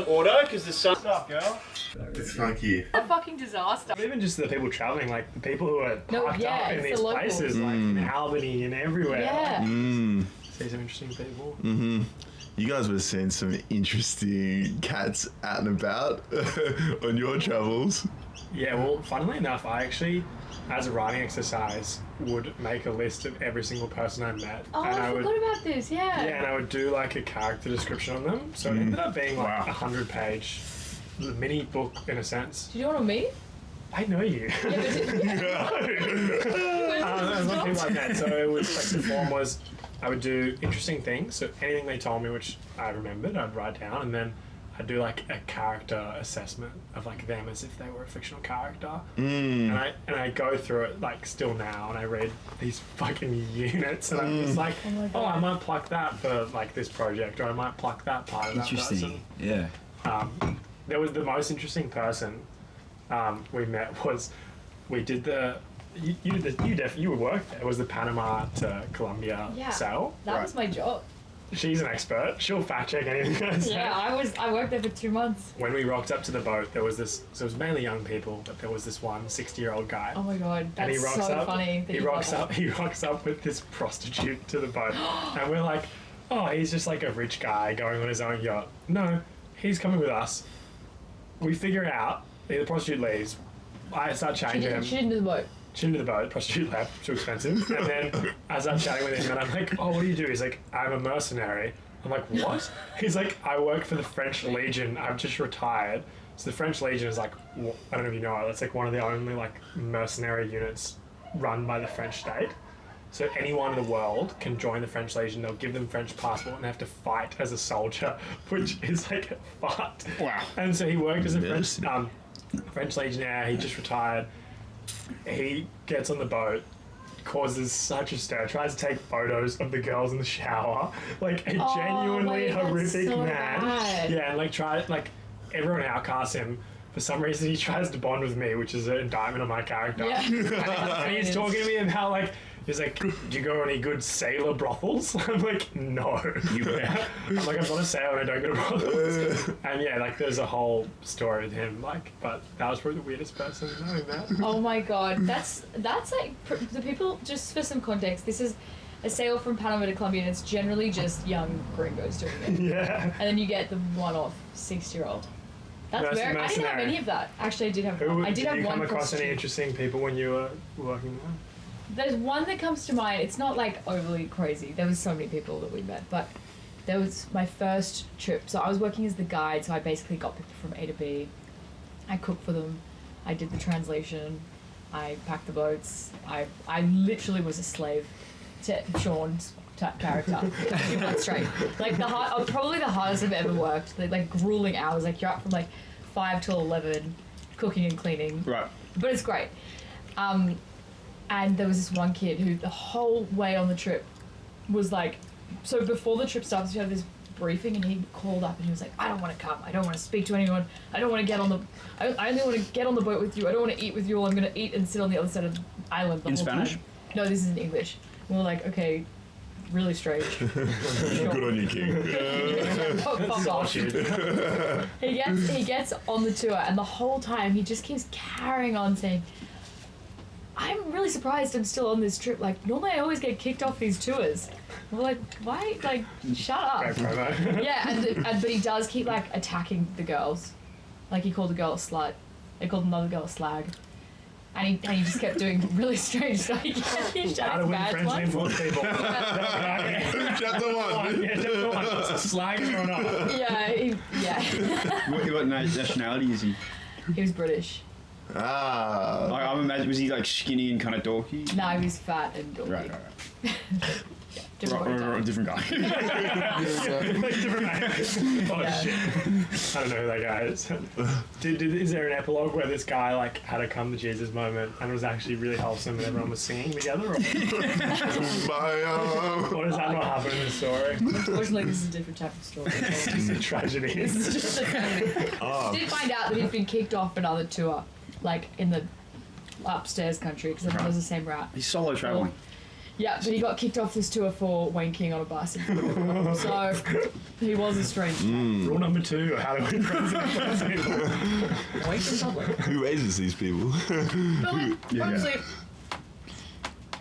Order because the sun. What's up, girl? It's funky. A fucking disaster. Even just the people traveling, like the people who are parked up in these places, like in Albany and everywhere. Yeah. See some interesting people. You guys would have seen some interesting cats out and about on your travels. Yeah, well, funnily enough, I actually, as a writing exercise, would make a list of every single person I met. Oh, and I forgot about this, yeah. Yeah, and I would do like a character description on them. So it ended up being like a 100-page mini book in a sense. Did you want to meet? I know you. Something like that. So it was like the form was, I would do interesting things. So anything they told me, which I remembered, I'd write down, and then I'd do like a character assessment of like them as if they were a fictional character. And I go through it like still now, and I read these fucking units, and I'm just like, oh, I might pluck that for like this project, or I might pluck that part of that person. Yeah. There was the most interesting person we met was we did the you would work there. It was the Panama to Colombia sail. That was my job. She's an expert. She'll fact check anything I say. Yeah, I worked there for 2 months. When we rocked up to the boat, there was this. So it was mainly young people, but there was this one 60-year-old guy. Oh my god, that's and he rocks so up, funny. He rocks up with this prostitute to the boat, and we're like, oh, he's just like a rich guy going on his own yacht. No, he's coming with us. We figure out. The prostitute leaves. I start chatting to him. She didn't do the boat. She didn't do the boat. The prostitute left. Too expensive. And then I start chatting with him, and I'm like, oh, what do you do? He's like, I'm a mercenary. I'm like, what? He's like, I work for the French Legion. I've just retired. So the French Legion is like, I don't know if you know it. It's like one of the only like mercenary units run by the French state. So anyone in the world can join the French Legion. They'll give them French passport and they have to fight as a soldier, which is like fucked. Wow. And so he worked as a French Legionnaire. He just retired. He gets on the boat, causes such a stir, tries to take photos of the girls in the shower, like a genuinely horrific so man. bad. Yeah, and like everyone outcasts him. For some reason, he tries to bond with me, which is an indictment on my character. Yeah. And he's talking to me about like. He's like, do you go to any good sailor brothels? I'm like, no. I'm like, I'm not a sailor and I don't go to brothels. And yeah, like there's a whole story with him, like, but that was probably the weirdest person knowing that. Oh my god, that's like the people. Just for some context, this is a sail from Panama to Colombia, and it's generally just young gringos doing it. Yeah. And then you get the one-off 60-year-old. That's very. I didn't have any of that. Actually, I did have. I did have one. Did you come across any interesting people when you were working there? There's one that comes to mind. It's not like overly crazy. There was so many people that we met, but there was my first trip. So I was working as the guide, so I basically got people from A to B. I cooked for them. I did the translation. I packed the boats. I literally was a slave to Sean's character. 2 months straight. Like probably the hardest I've ever worked. Like grueling hours. Like you're up from like 5 till 11, cooking and cleaning. Right. But it's great. And there was this one kid who the whole way on the trip was like, so before the trip starts, we had this briefing, and he called up and he was like, I don't want to come. I don't want to speak to anyone. I don't want to get on the. I only want to get on the boat with you. I don't want to eat with you all. I'm going to eat and sit on the other side of the island the in whole Spanish? time. No, this is in English. And we're like, okay, really strange. Good on you, King. Fuck off. He gets on the tour, and the whole time he just keeps carrying on saying, I'm really surprised I'm still on this trip. Like, normally I always get kicked off these tours. And we're like, why? Like, shut up. Yeah, but he does keep, like, attacking the girls. Like, he called a girl a slut. They called another girl a slag. And he just kept doing really strange stuff. He shut his bad ones. Chapter 1. Yeah, chapter 1. Slag everyone up. Yeah. What nationality is he? He was British. Ah. I'm imagining, was he like skinny and kind of dorky? No, he was fat and dorky. Right. Different guy. Different man. Oh shit. I don't know who that guy is. Is there an epilogue where this guy like had a come to Jesus moment and it was actually really wholesome and everyone was singing together? Or what does that not happen in the story? Unfortunately, this is a different type of story. It's just a tragedy. It's just a tragedy. I did find out that he'd been kicked off another tour, like in the upstairs country, because it was the same route. He's solo traveling. Yeah, but he got kicked off this tour for wanking on a bus. So he was estranged. Rule number 2: how to win friends and influence people. Wank in public. Who raises these people? No, honestly,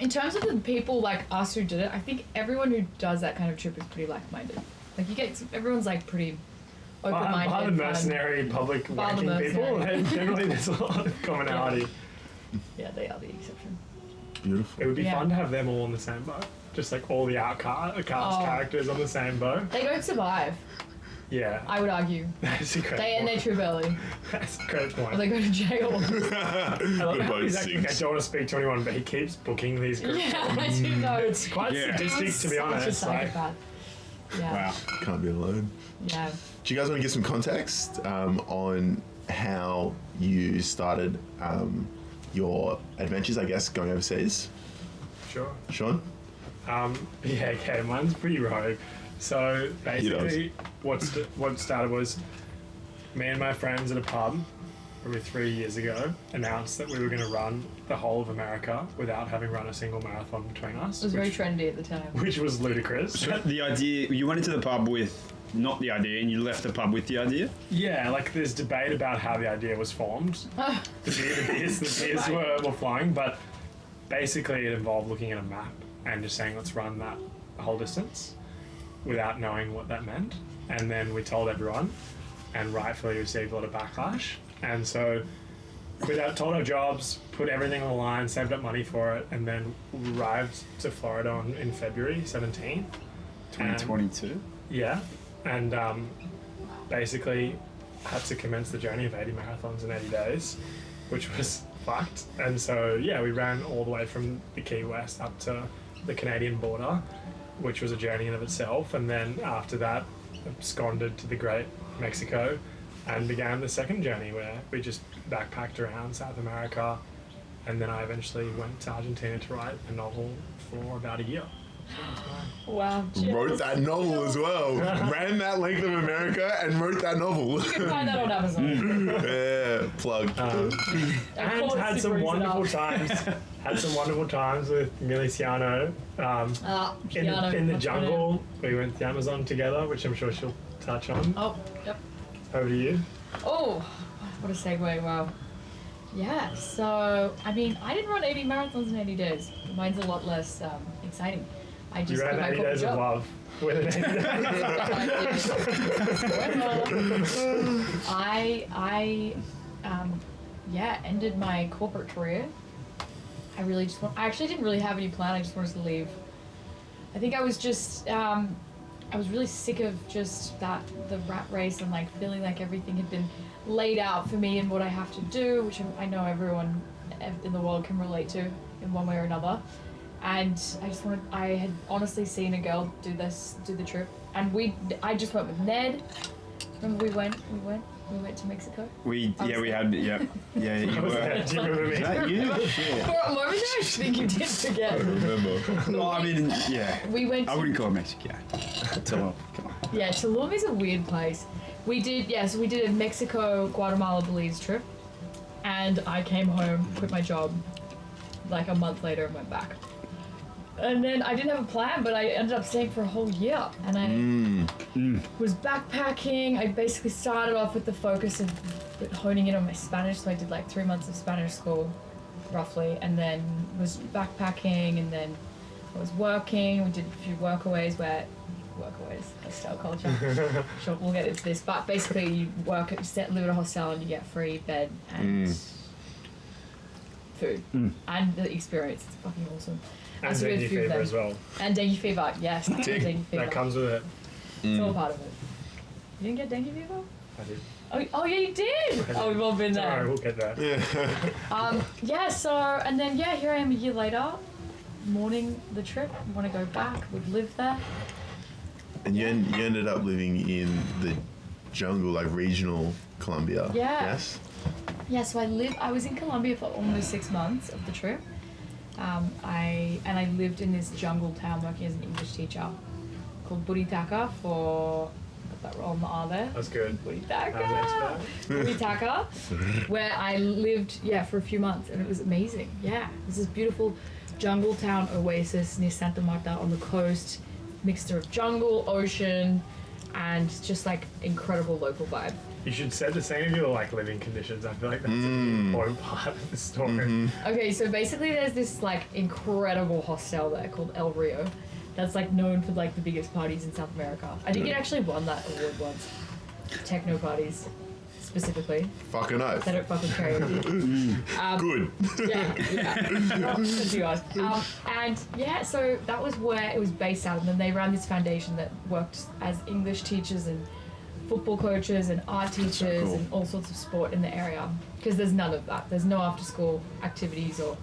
in terms of the people like us who did it, I think everyone who does that kind of trip is pretty like-minded. Like you get, everyone's like pretty open-minded. Bar the mercenary public wanking people, and generally there's a lot of commonality. Yeah, they are the exception. Beautiful. It would be fun to have them all on the same boat. Just like all the outcast characters on the same boat. They don't survive, Yeah. I would argue. That's a great They and their true belly. That's a great point. Or they go to jail. I love The how boat he's actually, I sinks. don't want to speak to anyone, but he keeps booking these groups. Yeah, I do know. It's quite Yeah. sadistic, to be honest. Such a Like, psychopath. Yeah. Wow. Can't be alone. Yeah. Do you guys want to give some context on how you started your adventures, I guess, going overseas? sure. Sean? Yeah, okay, mine's pretty rogue. So basically, what started was me and my friends at a pub probably 3 years ago announced that we were going to run the whole of America without having run a single marathon between us. It was very trendy at the time. which was ludicrous. So the idea, you went into the pub with not the idea and you left the pub with the idea? Yeah, like there's debate about how the idea was formed. The beers were flying, but basically it involved looking at a map and just saying, let's run that whole distance without knowing what that meant. And then we told everyone and rightfully received a lot of backlash. And so quit out, told our jobs, put everything on the line, saved up money for it, and then arrived to Florida in February 17th. 2022? Yeah, and basically had to commence the journey of 80 marathons in 80 days, which was fucked. And so, yeah, we ran all the way from the Key West up to the Canadian border, which was a journey in of itself. And then after that, absconded to the Great Mexico and began the second journey where we just backpacked around South America. And then I eventually went to Argentina to write a novel for about a year. Wow. Wrote that novel as well. Ran that length of America and wrote that novel. You can find that on Amazon. Yeah, plug. And had some wonderful times. Had some wonderful times with Millie in the jungle. We went to the Amazon together, which I'm sure she'll touch on. Oh, yep. Over to you. Oh, what a segue, wow. Yeah, so, I mean, I didn't run 80 marathons in 80 days. Mine's a lot less exciting. I just You ran got my 80 days of job. love. With an 80 I ended my corporate career. I actually didn't really have any plan. I just wanted to leave. I think I was just, I was really sick of just the rat race and like feeling like everything had been laid out for me and what I have to do, which I know everyone in the world can relate to in one way or another. And I had honestly seen a girl do the trip, and I just went with Ned. Remember we went to Mexico? We had, yeah, you were. Do you remember me? Is that you? Yeah. For a moment there, I think you did forget. I remember. Well, I mean, yeah. We went. I wouldn't call it Mexico. Tulum, come on. Yeah, Tulum is a weird place. We did a Mexico, Guatemala, Belize trip, and I came home, quit my job, like a month later, and went back. And then I didn't have a plan, but I ended up staying for a whole year. And I was backpacking. I basically started off with the focus of honing in on my Spanish. So I did like 3 months of Spanish school, roughly. And then was backpacking. And then I was working. We did a few workaways, hostel culture. Sure, we'll get into this. But basically you live at a hostel and you get free bed and food. And the experience. It's fucking awesome. And dengue fever as well. And dengue fever, yes. Dengue fever. That comes with it. It's all part of it. You didn't get dengue fever? I did. Oh yeah, you did! Oh, we've all been there. Alright, we'll get there. And then here I am a year later, mourning the trip, want to go back, we've lived there. And you ended up living in the jungle, like regional Colombia. Yeah. Yes? Yeah, so I was in Colombia for almost 6 months of the trip. I lived in this jungle town working as an English teacher called Buritaca for, got that wrong the R there. That's good. Buritaca, where I lived, for a few months, and it was amazing. Yeah, it was this beautiful jungle town oasis near Santa Marta on the coast. Mixture of jungle, ocean, and just like incredible local vibe. You should set the scene of your like living conditions. I feel like that's an important part of the story. Okay, so basically there's this like incredible hostel there called El Rio that's like known for like the biggest parties in South America. I think it actually won that award once. Techno parties, specifically. Fucking oath. They don't fuck with karaoke. Good. Yeah. That's you guys. And yeah, so that was where it was based out, and then they ran this foundation that worked as English teachers and football coaches and art teachers and all sorts of sport in the area, because there's none of that. There's no after school activities or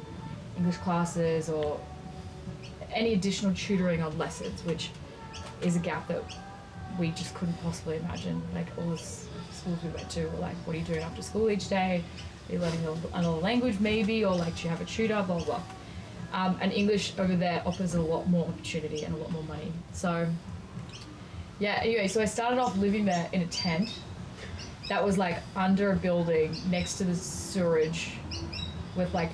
English classes or any additional tutoring on lessons, which is a gap that we just couldn't possibly imagine. Like all the schools we went to were like, what are you doing after school each day? Are you learning another language maybe, or like do you have a tutor, blah blah blah. And English over there offers a lot more opportunity and a lot more money. So yeah, anyway, so I started off living there in a tent that was like under a building next to the sewerage with like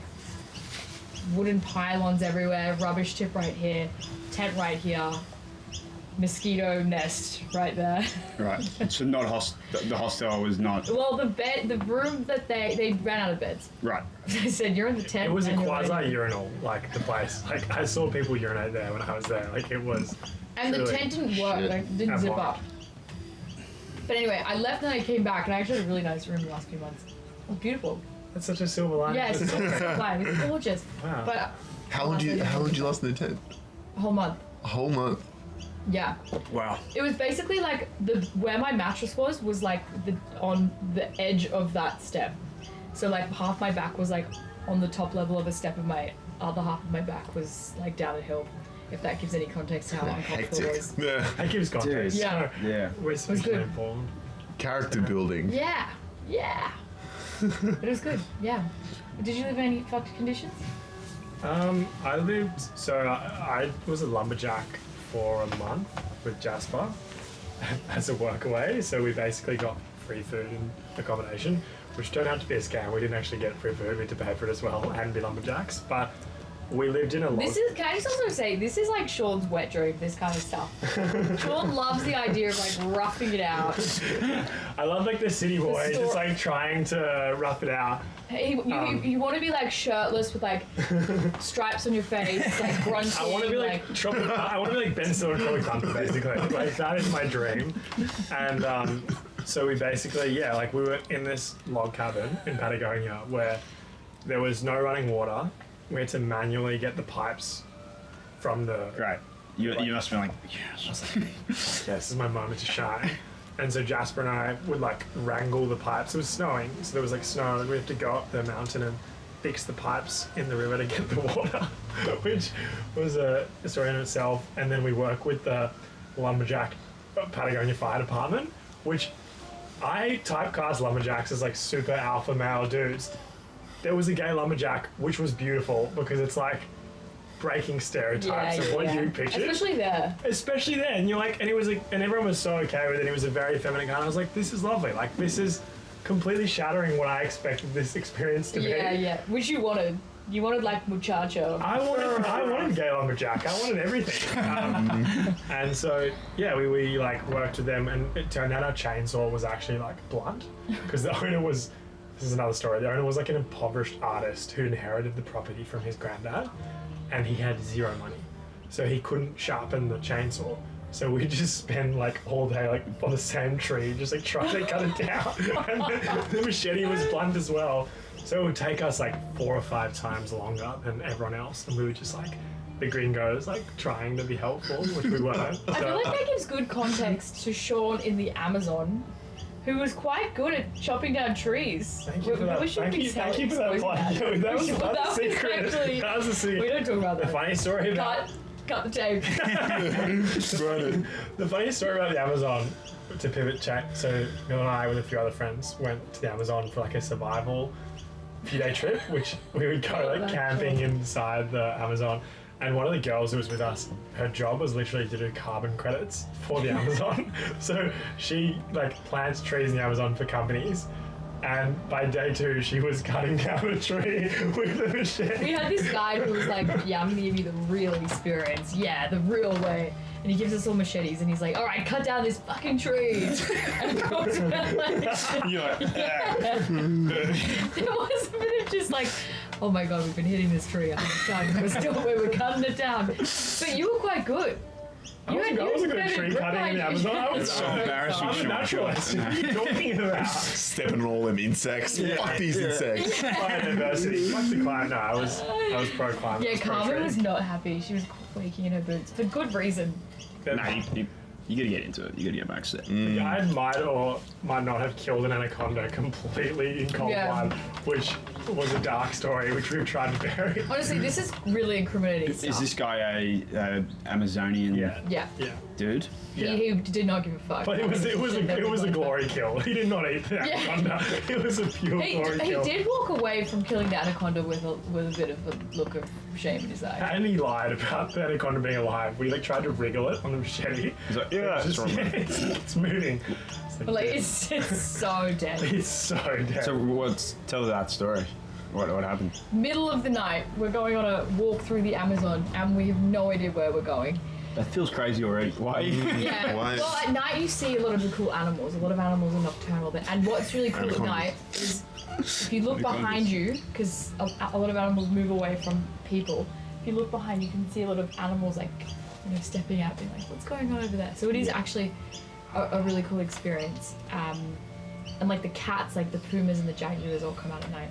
wooden pylons everywhere, rubbish tip right here, tent right here, mosquito nest right there. Right. So not the hostel was not. Well, the room that they ran out of beds. Right. They said you're in the tent. It was a and you're quasi in- urinal, like the place. Like I saw people urinate there when I was there. Like it was. And the truly- tent didn't work, Shit. like didn't That's zip why. up. But anyway, I left and I came back, and I actually had a really nice room the last few months. It was beautiful. That's such a silver lining. Yeah, it's it's gorgeous. Wow. But How long did you last in the tent? a whole month. A whole month. Yeah. Wow. It was basically like where my mattress was like on the edge of that step. So like half my back was like on the top level of a step, and my other half of my back was like down a hill. If that gives any context to how uncomfortable it was. Yeah. That gives context. Dude. Yeah. Yeah. We're good. especially informed. Character building. Yeah. It was good. Yeah. Did you live in any fucked conditions? I lived. So I was a lumberjack for a month with Jasper as a workaway. So we basically got free food and accommodation, which turned out to be a scam. We didn't actually get free food. We had to pay for it as well and be lumberjacks. But we lived in a log. Can I just also say, this is like Sean's wet dream, this kind of stuff. Sean loves the idea of like roughing it out. I love like the city boy just like trying to rough it out. You want to be like shirtless with like stripes on your face, like grunting. I want to be like I want to be like Ben Stiller and Troy Thunder, basically. Like that is my dream. And so we basically, like we were in this log cabin in Patagonia where there was no running water. We had to manually get the pipes from the. Right. You must be like, yes. Yes, this is my moment to shine. And so Jasper and I would like wrangle the pipes. It was snowing, so there was like snow, and we had to go up the mountain and fix the pipes in the river to get the water, which was a story in itself. And then we work with the lumberjack Patagonia Fire Department, which I typecast lumberjacks as like super alpha male dudes. There was a gay lumberjack, which was beautiful because it's like breaking stereotypes of what you pictured. Especially there. And you're like, and it was like, and everyone was so okay with it. It was a very feminine guy. I was like, this is lovely. Like, this is completely shattering what I expected this experience to be. Yeah. Which you wanted. You wanted like muchacho. I wanted gay lumberjack. I wanted everything. And so, we like worked with them, and it turned out our chainsaw was actually like blunt because the owner was. This is another story. The owner was like an impoverished artist who inherited the property from his granddad, and he had zero money, so he couldn't sharpen the chainsaw. So we just spend like all day like on the same tree, just like trying to cut it down. And the machete was blunt as well, so it would take us like 4 or 5 times longer than everyone else, and we were just like the gringos like trying to be helpful, which we weren't. I feel like that gives good context to Sean in the Amazon, who was quite good at chopping down trees. Thank you for that. Thank you for that plug. That was a secret. That was a secret. We don't talk about that. The funny story about... Cut the tape. The funny story about the Amazon, to pivot chat, so Millie and I with a few other friends went to the Amazon for like a survival few-day trip, which we would go like camping inside the Amazon. And one of the girls who was with us, her job was literally to do carbon credits for the Amazon. So she like plants trees in the Amazon for companies, And by day 2, she was cutting down a tree with a machete. We had this guy who was like, yeah, I'm gonna give you the real experience. Yeah, the real way. And he gives us all machetes and he's like, all right, cut down this fucking tree. And of course, we're like, You're like, there was a bit of just like, oh my God, we've been hitting this tree all the time. We're cutting it down. But you were quite good. I was a good tree cutting in the Amazon. It's so embarrassing. I'm a naturalist. What are you talking about? Stepping on all them insects. Fuck these insects. Biodiversity. Fuck the climate. No, I was pro climate. Yeah, Carmen was not happy. She was quaking in her boots for good reason. nah, you gotta get into it. You gotta get back to it. The guy might or might not have killed an anaconda completely in cold blood, which was a dark story, which we've tried to bury. Honestly, this is really incriminating Is stuff. this guy a Amazonian Yeah. dude? He did not give a fuck. But it was a glory kill. He did not eat the anaconda. It was a pure glory kill. He did walk away from killing the anaconda with a bit of a look of shame in his eye. And he lied about the anaconda being alive. We tried to wriggle it on the machete. He's like, yeah, It's that's right. it's moving. But like, it's so dead. It's so dead. So tell that story. What happened? Middle of the night, we're going on a walk through the Amazon, and we have no idea where we're going. That feels crazy already. Why? Yeah. Why? Well, at night you see a lot of the cool animals. A lot of animals are nocturnal. And what's really cool at night is if you look behind you, because a lot of animals move away from people. If you look behind, you can see a lot of animals like, stepping out, being like, "What's going on over there?" So it is actually a really cool experience. And like the cats, like the pumas and the jaguars, all come out at night.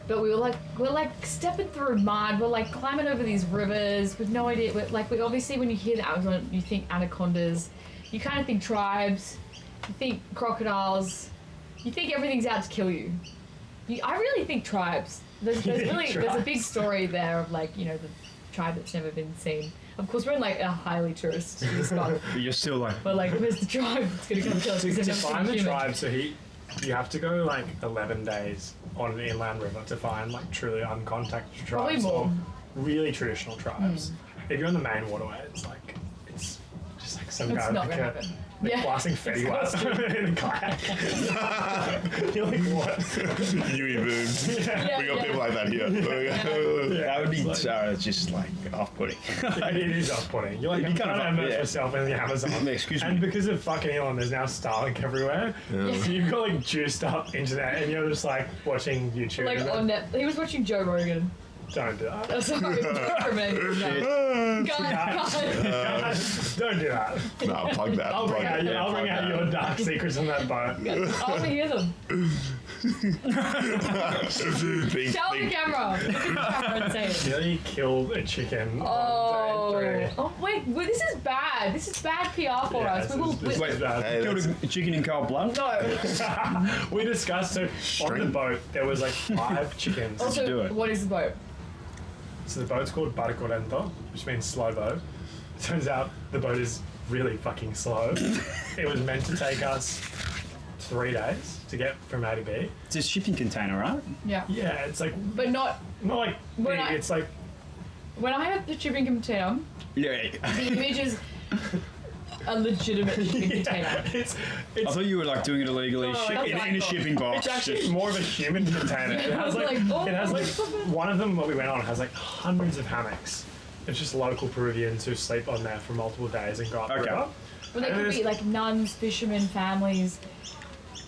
But we're like stepping through mud. We're like climbing over these rivers with no idea. We obviously, when you hear the Amazon, you think anacondas. You kind of think tribes. You think crocodiles. You think everything's out to kill you. I really think tribes. There's a big story there of like, the tribe that's never been seen. Of course, we're in like a highly tourist spot. But you're still like. But like, where's the tribe that's gonna come kill us? To find the tribe, you have to go like 11 days on an inland river to find like truly uncontacted tribes or really traditional tribes. If you're on the main waterway, it's just like some guy with blasting Fetty Wap in a kayak. You're like, what? Yui booms. We got people like that here. That would be just like off-putting. It is off-putting. You're like, I'm trying to immerse myself in the Amazon. Excuse me. And because of fucking Elon, there's now Starlink everywhere. So you've got like juiced up internet and you're just like watching YouTube. Like on net. He was watching Joe Rogan. Don't do that. Oh, sorry, Don't do that. No, plug that. I'll bring out your dark secrets on that boat. I want to hear them. Tell the camera. Look at the camera and say it. Millie killed a chicken. Oh wait, this is bad. This is bad PR for us. This is bad. Hey, Killed a chicken in cold blood? No. We discussed on the boat there was like 5 chickens. Also, what is the boat? So the boat's called Barco, which means slow boat. Turns out the boat is really fucking slow. It was meant to take us 3 days to get from A to B. It's a shipping container, right? Yeah. Yeah, it's like But not like big. It's like when I have the shipping container. Yeah. The image is a legitimate shipping container. I thought you were like doing it illegally. In a shipping box. It's actually more of a human container. It has one of them. What we went on has like hundreds of hammocks. It's just local Peruvians who sleep on there for multiple days and go up the river. But they could be like nuns, fishermen, families,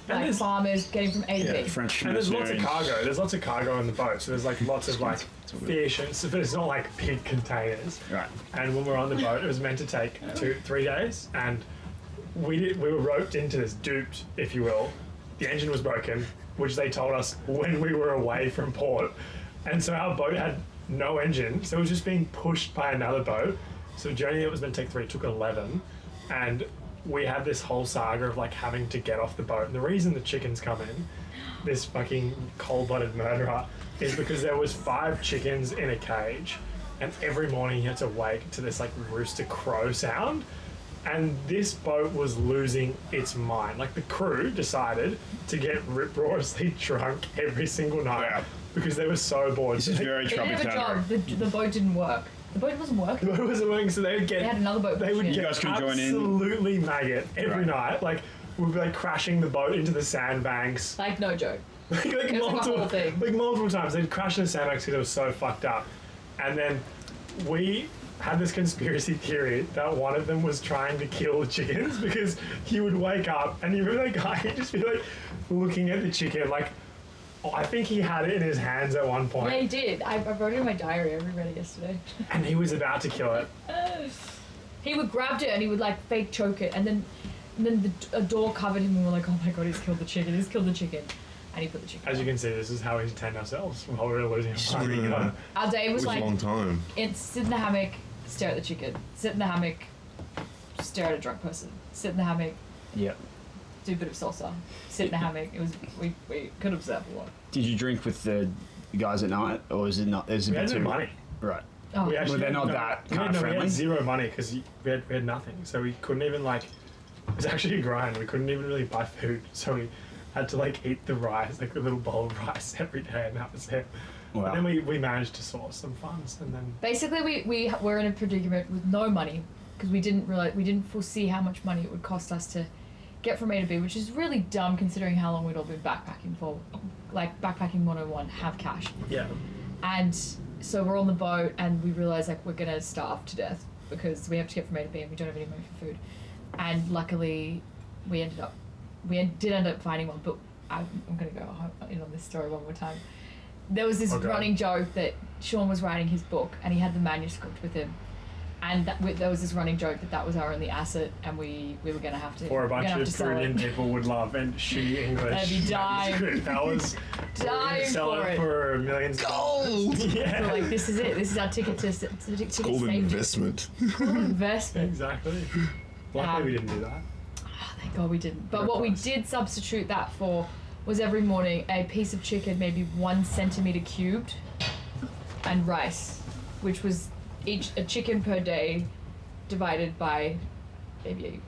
like farmers getting from A to B. French and there's lots of cargo. There's lots of cargo on the boat, so there's like lots of like fish, but it's not like big containers. Right. And when we were on the boat, it was meant to take 3 days, and we were roped into this, duped, if you will. The engine was broken, which they told us when we were away from port, and so our boat had no engine, so it was just being pushed by another boat. So the journey that was meant to take 3 took 11, and we had this whole saga of like having to get off the boat. And the reason the chickens come in, this fucking cold-blooded murderer, is because there was 5 chickens in a cage, and every morning you had to wake to this like rooster crow sound. And this boat was losing its mind. Like the crew decided to get rip-roarously drunk every single night because they were so bored. This is very troubled territory. The boat didn't work. The boat wasn't working. The boat wasn't working, so they would get. They had another boat. They would pushing get it. guys can join in. absolutely maggot every night. Like we'd be like crashing the boat into the sandbanks. Like, no joke. like multiple times. They'd crash in the sandbanks because it was so fucked up. And then we had this conspiracy theory that one of them was trying to kill the chickens because he would wake up and you remember that guy, he'd just be like looking at the chicken like, I think he had it in his hands at one point. Yeah, he did. I wrote it in my diary. I reread it yesterday. And he was about to kill it. He would grab it and he would like fake choke it, and then a door covered him, and we're like, oh my god, he's killed the chicken. He's killed the chicken, and he put the chicken. As you can see, this is how we entertain ourselves while we were losing our money. Our day was like a long time. Sit in the hammock, stare at the chicken. Sit in the hammock, stare at a drunk person. Sit in the hammock. Yep. Do a bit of salsa. Sit in the hammock. It was we could observe a lot. Did you drink with the guys at night, or is it not? Is it we had no money. Right. Oh. We Well, they're not that kind of We friendly. had zero money because we had nothing, so we couldn't even like. It was actually a grind. We couldn't even really buy food, so we had to like eat the rice, like a little bowl of rice every day, and that was it. Wow. But then we managed to source some funds, and then Basically, we were in a predicament with no money because we didn't foresee how much money it would cost us to get from A to B, which is really dumb considering how long we'd all been backpacking for. Like backpacking 101, have cash. yeah. And so we're on the boat and we realize like we're gonna starve to death because we have to get from A to B and we don't have any money for food. And luckily, we did end up finding one, but I'm gonna go in on this story one more time. There was this running joke that Sean was writing his book and he had the manuscript with him. And there was this running joke that was our only asset, and we were going to have to. Or a bunch of Peruvian people would love and shitty English. They'd be dying. That was dying sell for it it. for millions of dollars. Yeah. So like, this is it. This is our ticket to It's called an investment. investment. Exactly. Luckily, we didn't do that. Oh, thank God we didn't. But No what we price. did substitute that for was every morning a piece of chicken, maybe 1 centimeter cubed, and rice, which was a chicken per day divided by maybe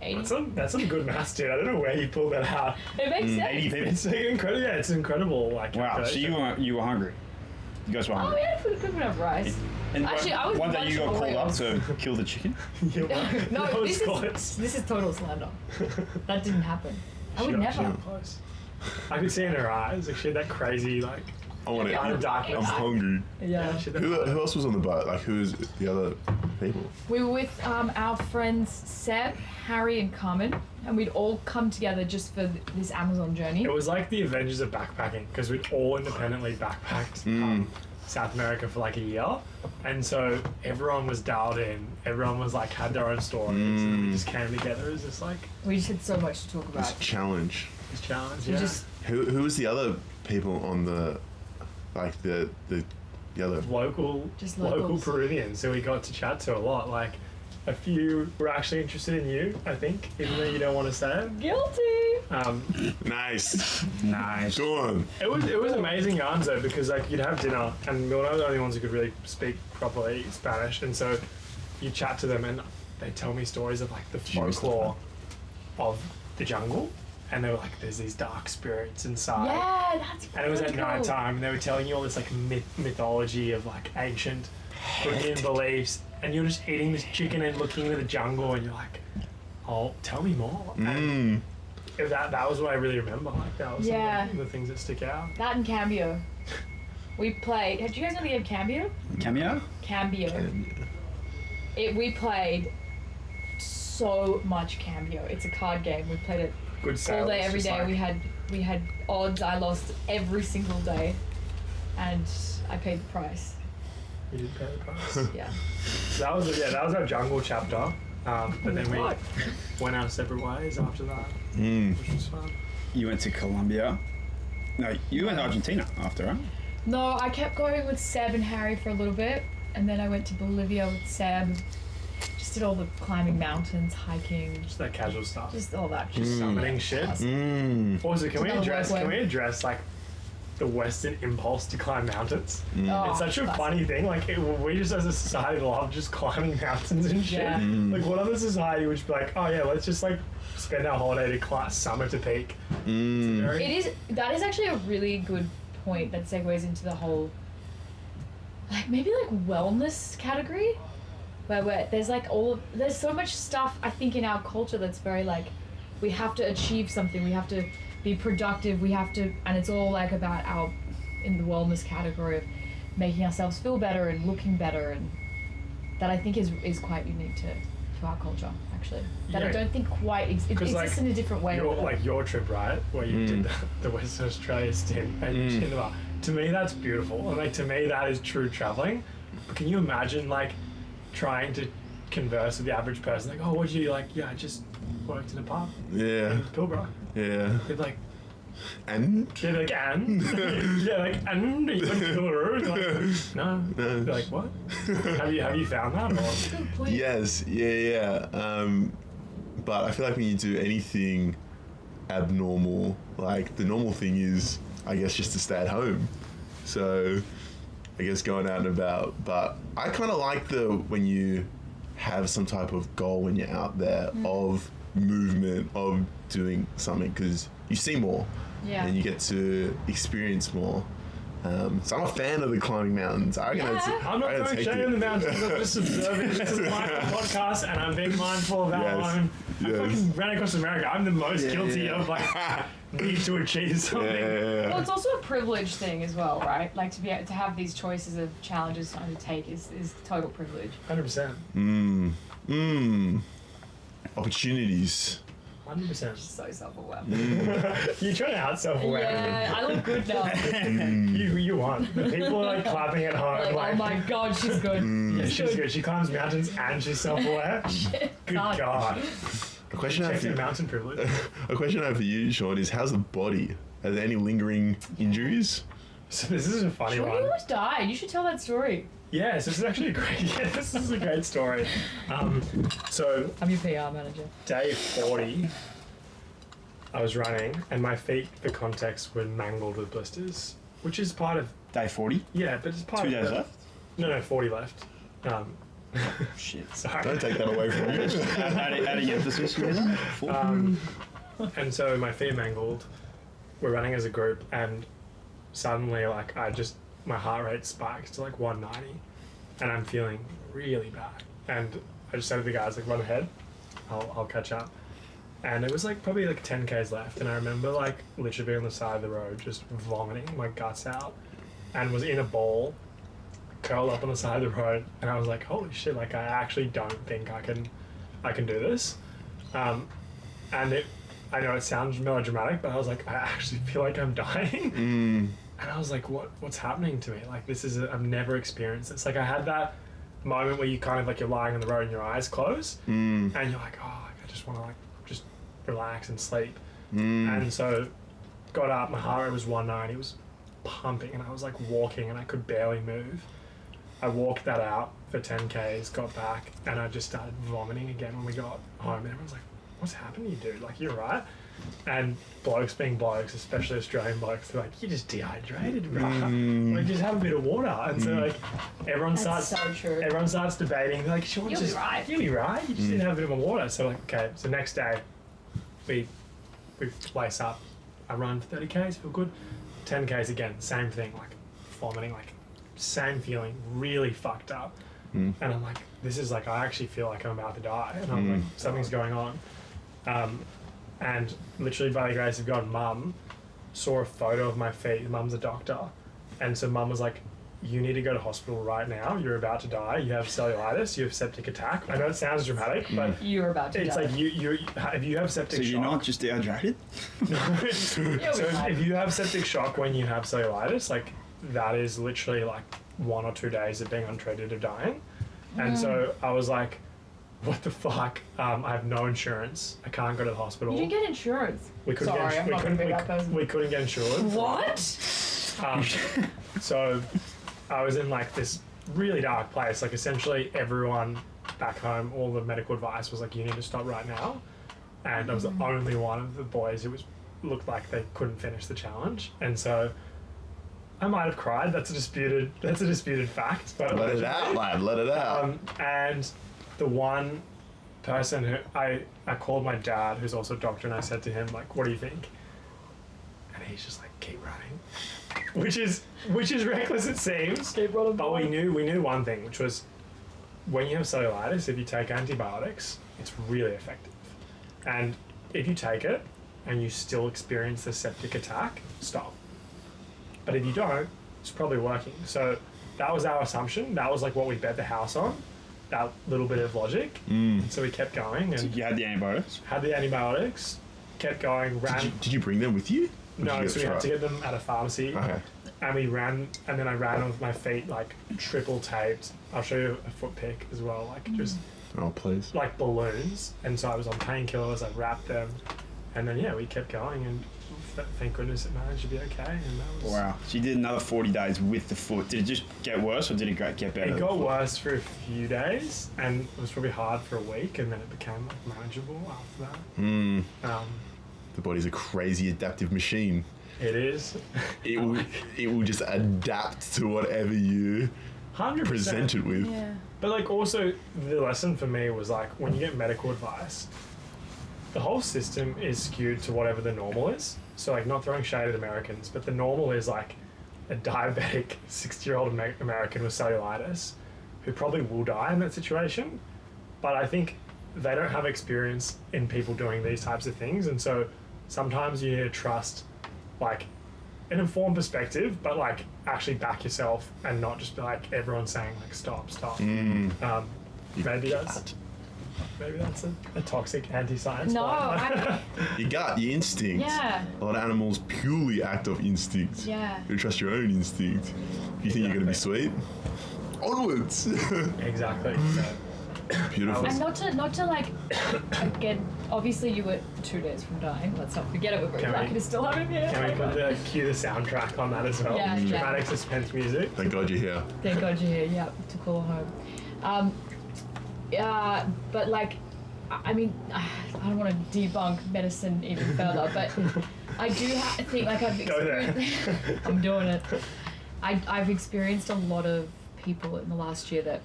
80. That's some good maths, dude. I don't know where you pulled that out. It makes sense. 80 people. It's like incredible. Yeah, it's incredible. Like Wow. So you were hungry. You guys were Oh, hungry. yeah, we could have rice. And Actually, I was one day you got called up Oreos. to kill the chicken. No, That was this close. is total slander. That didn't happen. I would She never. got close. I could see in her eyes, like she had that crazy, like, I want it. kind of darkness. I'm hungry. Yeah. She had that- Who else was on the boat? Like, who's the other people? We were with our friends Seb, Harry, and Carmen, and we'd all come together just for this Amazon journey. It was like the Avengers of backpacking because we'd all independently backpacked South America for like a year, and so everyone was dialed in. Everyone was like had their own stories, and we just came together as this like We just had so much to talk This about. challenge. this challenge. We Yeah. just Who was the other people on the, like the other? local locals. Peruvians who we got to chat to a lot. Like a few were actually interested in you, I think, even though you don't want to say it. guilty. Nice. Nice. Go on. It was amazing yarns though, because like you'd have dinner and we were the only ones who could really speak properly Spanish, and so you chat to them and they tell me stories of like the folklore of the jungle, and they were like, there's these dark spirits inside. Yeah, that's And it was at really night cool. time, and they were telling you all this like mythology of like ancient Peruvian beliefs, and you're just eating this chicken and looking into the jungle, and you're like, oh, tell me more. And that was what I really remember. Like that was Yeah. some of the things that stick out. That and Cambio. We played. Do you guys know the game Cambio? Cameo? Cambio. We played so much Cambio. It's a card game. We played it Good all sales. day, every just day. like- We had odds. I lost every single day, and I paid the price. You did pay the price. Yeah. So that was our jungle chapter. But then we God. went our separate ways after that, which was fun. You went to Colombia. No, you went to Argentina after, right? No, I kept going with Seb and Harry for a little bit, and then I went to Bolivia with Seb. Just did all the climbing mountains, hiking, Just that casual stuff. just all that. Just summoning shit. Also, can we Another address work like the Western impulse to climb mountains? Oh, It's such a classic. funny thing. Like we just as a society love just climbing mountains and shit. Yeah. Like what other society would be like, oh yeah, let's just like spend our holiday to climb summit to peak. That is actually a really good point that segues into the whole, like maybe like wellness category, where there's like there's so much stuff I think in our culture that's very like we have to achieve something, we have to be productive, we have to, and it's all like about our, in the wellness category of making ourselves feel better and looking better, and that I think is quite unique to our culture, actually. That I don't think quite it exists like, in a different way. Your trip, right, where you did the Western Australia stint and to me that's beautiful, and like to me that is true traveling. But can you imagine like trying to converse with the average person, like, oh, what'd you like? Yeah, I just worked in a pub. Yeah. In Pilbara. Yeah. They're like, and? Yeah, like, and? Yeah, like, and? You went to Pilbara? Like, no. They're like, what? Have you found that? Or? Yes, yeah. But I feel like when you do anything abnormal, like the normal thing is, I guess, just to stay at home. So, I guess going out and about. But I kind of like when you have some type of goal when you're out there of movement, of doing something, because you see more and you get to experience more. So I'm a fan of the climbing mountains. I'm not throwing shade in the mountains. I'm just observing. This is my podcast, and I'm being mindful of our own. I fucking ran across America. I'm the most guilty of like need to achieve something. Well, it's also a privilege thing as well, right? Like to be able to have these choices of challenges to undertake is total privilege. 100%. Opportunities. 100%. So self-aware. You're trying to out self-aware. Yeah, I look good now. You won. The people are like clapping at home. Like, oh my god, she's good. Yeah, she's good. She climbs mountains and she's self-aware. Good God. A question I have for you, mountain privilege. A question I have for you, Sean, is how's the body? Are there any lingering injuries? So this is a funny one. You almost died. You should tell that story. Yes, this is actually this is a great story. So I'm your PR manager. Day 40, I was running, and my feet, for context, were mangled with blisters, which is part of Day 40? Yeah, but it's part 2 of days left? No, 40 left. Shit. Sorry. Don't take that away from me. Adding emphasis here. And so my feet mangled. We're running as a group, and suddenly, like, my heart rate spikes to like 190, and I'm feeling really bad. And I just said to the guys, like, run ahead, I'll catch up. And it was like probably like 10 k's left, and I remember like literally being on the side of the road, just vomiting my guts out, and was in a ball, curled up on the side of the road, and I was like, holy shit! Like, I actually don't think I can do this. And I know it sounds melodramatic, but I was like, I actually feel like I'm dying. And I was like, what's happening to me? Like, I've never experienced this. Like, I had that moment where you kind of like, you're lying on the road and your eyes close, and you're like, oh, like, I just want to like, just relax and sleep. And so got up, my heart rate was 190, it was pumping, and I was like walking and I could barely move. I walked that out for 10 k's, got back, and I just started vomiting again when we got home. And everyone's like, what's happened to you, dude? Like, you're right. And blokes being blokes, especially Australian blokes, they're like, you're just dehydrated, bro. Like, just have a bit of water. And so, like, everyone starts debating. They're like, Sean, you'll be right. You'll be right. You just need to have a bit more water. So, like, okay. So next day, we lace up. I run for 30 k's, feel good. 10 k's again, same thing, like vomiting, like same feeling, really fucked up. And I'm like, this is like, I actually feel like I'm about to die. And I'm like, something's going on. And literally by the grace of God, Mum saw a photo of my feet. Mum's a doctor. And so Mum was like, you need to go to hospital right now. You're about to die. You have cellulitis. You have septic attack. I know it sounds dramatic, but you're about to die. It's like if you have septic shock. So you're not just dehydrated? So if you have septic shock when you have cellulitis, like that is literally like 1 or 2 days of being untreated of dying. And so I was like, what the fuck? I have no insurance. I can't go to the hospital. You didn't get insurance. We couldn't Sorry, I'm not going to be that person. We couldn't get insured. What? So I was in like this really dark place. Like essentially everyone back home, all the medical advice was like, you need to stop right now. And I was the only one of the boys who looked like they couldn't finish the challenge. And so I might have cried. That's a disputed fact. But let it out, lad. Let it out. And the one person who I called my dad, who's also a doctor, and I said to him, like, what do you think? And he's just like, keep running. Which is reckless, it seems. Keep running. But we knew one thing, which was when you have cellulitis, if you take antibiotics, it's really effective. And if you take it and you still experience the septic attack, stop. But if you don't, it's probably working. So that was our assumption. That was like what we bet the house on. That little bit of logic. So we kept going. And So you had the antibiotics? had the antibiotics, kept going, ran. Did you bring them with you? Or did No, you so we had to get them at a pharmacy. Okay. And we ran, and then I ran on with my feet like triple taped. I'll show you a foot pic as well, like just Oh, please. like balloons. And so I was on painkillers, I wrapped them, and then yeah, we kept going, and thank goodness it managed to be okay. And that was Wow. So you did another 40 days with the foot. Did it just get worse or did it get better? It got worse for a few days, and it was probably hard for a week, and then it became like manageable after that. The body's a crazy adaptive machine. It is. It will just adapt to whatever you 100%. present it with. Yeah. But like also the lesson for me was like when you get medical advice, the whole system is skewed to whatever the normal is. So like not throwing shade at Americans, but the normal is like a diabetic 60-year-old American with cellulitis who probably will die in that situation. But I think they don't have experience in people doing these types of things, and so sometimes you need to trust like an informed perspective, but like actually back yourself and not just be like everyone's saying like stop. Maybe that's a toxic anti-science. No, line. Your gut, your instinct. Yeah. A lot of animals purely act off instinct. Yeah. You trust your own instinct. If you think you're going to be sweet, onwards. Exactly. So, Beautiful. And not to like get. Obviously, you were 2 days from dying. Let's not forget it. We're very Can we- lucky to still have him here. can we put cue the soundtrack on that as well? Yeah, yeah. Dramatic suspense music. Thank God you're here. Thank God you're here. Yeah, to call home. But like, I mean, I don't want to debunk medicine even further, but I do think like I've Go there. experienced. I'm doing it. I've experienced a lot of people in the last year that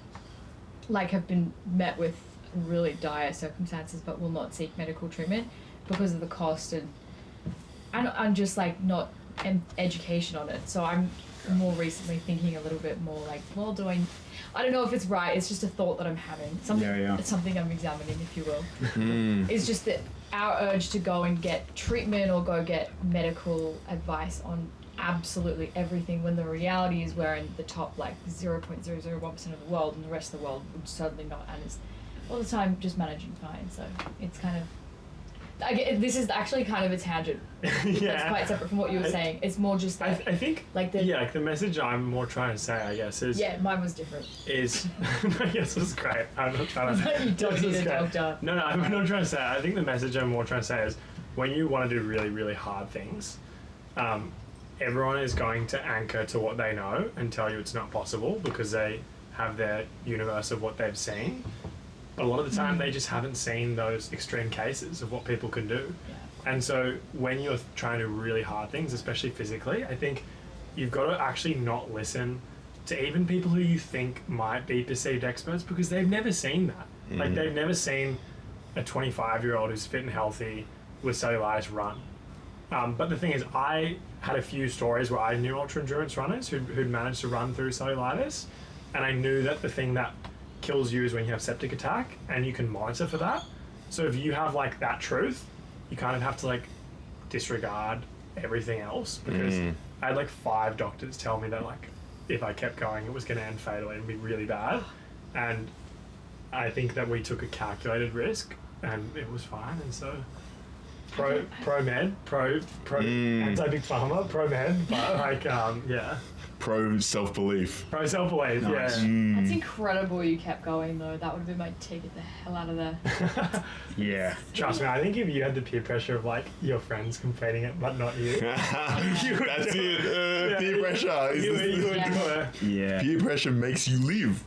like have been met with really dire circumstances but will not seek medical treatment because of the cost and just like not education on it. So I'm more recently thinking a little bit more like, well, I don't know if it's right, it's just a thought that I'm having. It's something I'm examining, if you will. It's just that our urge to go and get treatment or go get medical advice on absolutely everything when the reality is we're in the top like 0.001% of the world and the rest of the world would certainly not, and is all the time just managing fine. So it's kind of this is actually kind of a tangent. Yeah. That's quite separate from what you were saying. It's more just like I think like the like the message I'm more trying to say, I guess, is mine was different. is yes, it was great. I'm not trying to. You don't This need is a great. doctor. No, I'm not trying to say. I think the message I'm more trying to say is when you want to do really, really hard things, everyone is going to anchor to what they know and tell you it's not possible because they have their universe of what they've seen. But a lot of the time, they just haven't seen those extreme cases of what people can do. Yeah. And so when you're trying to do really hard things, especially physically, I think you've got to actually not listen to even people who you think might be perceived experts because they've never seen that. Like they've never seen a 25-year-old who's fit and healthy with cellulitis run. But the thing is, I had a few stories where I knew ultra endurance runners who'd managed to run through cellulitis, and I knew that the thing that kills you is when you have septic attack, and you can monitor for that. So if you have like that truth, you kind of have to like disregard everything else because I had like 5 doctors tell me that like if I kept going it was going to end fatally and be really bad, and I think that we took a calculated risk and it was fine. And so pro med, anti big pharma, pro med, but like Pro self-belief. pro self belief, Nice. yeah. That's incredible you kept going though. That would have been my take it the hell out of there. Yeah. Trust me, I think if you had the peer pressure of like your friends completing it but not you, That's it. Peer pressure. Is you the- would do it. Yeah. Peer pressure makes you live.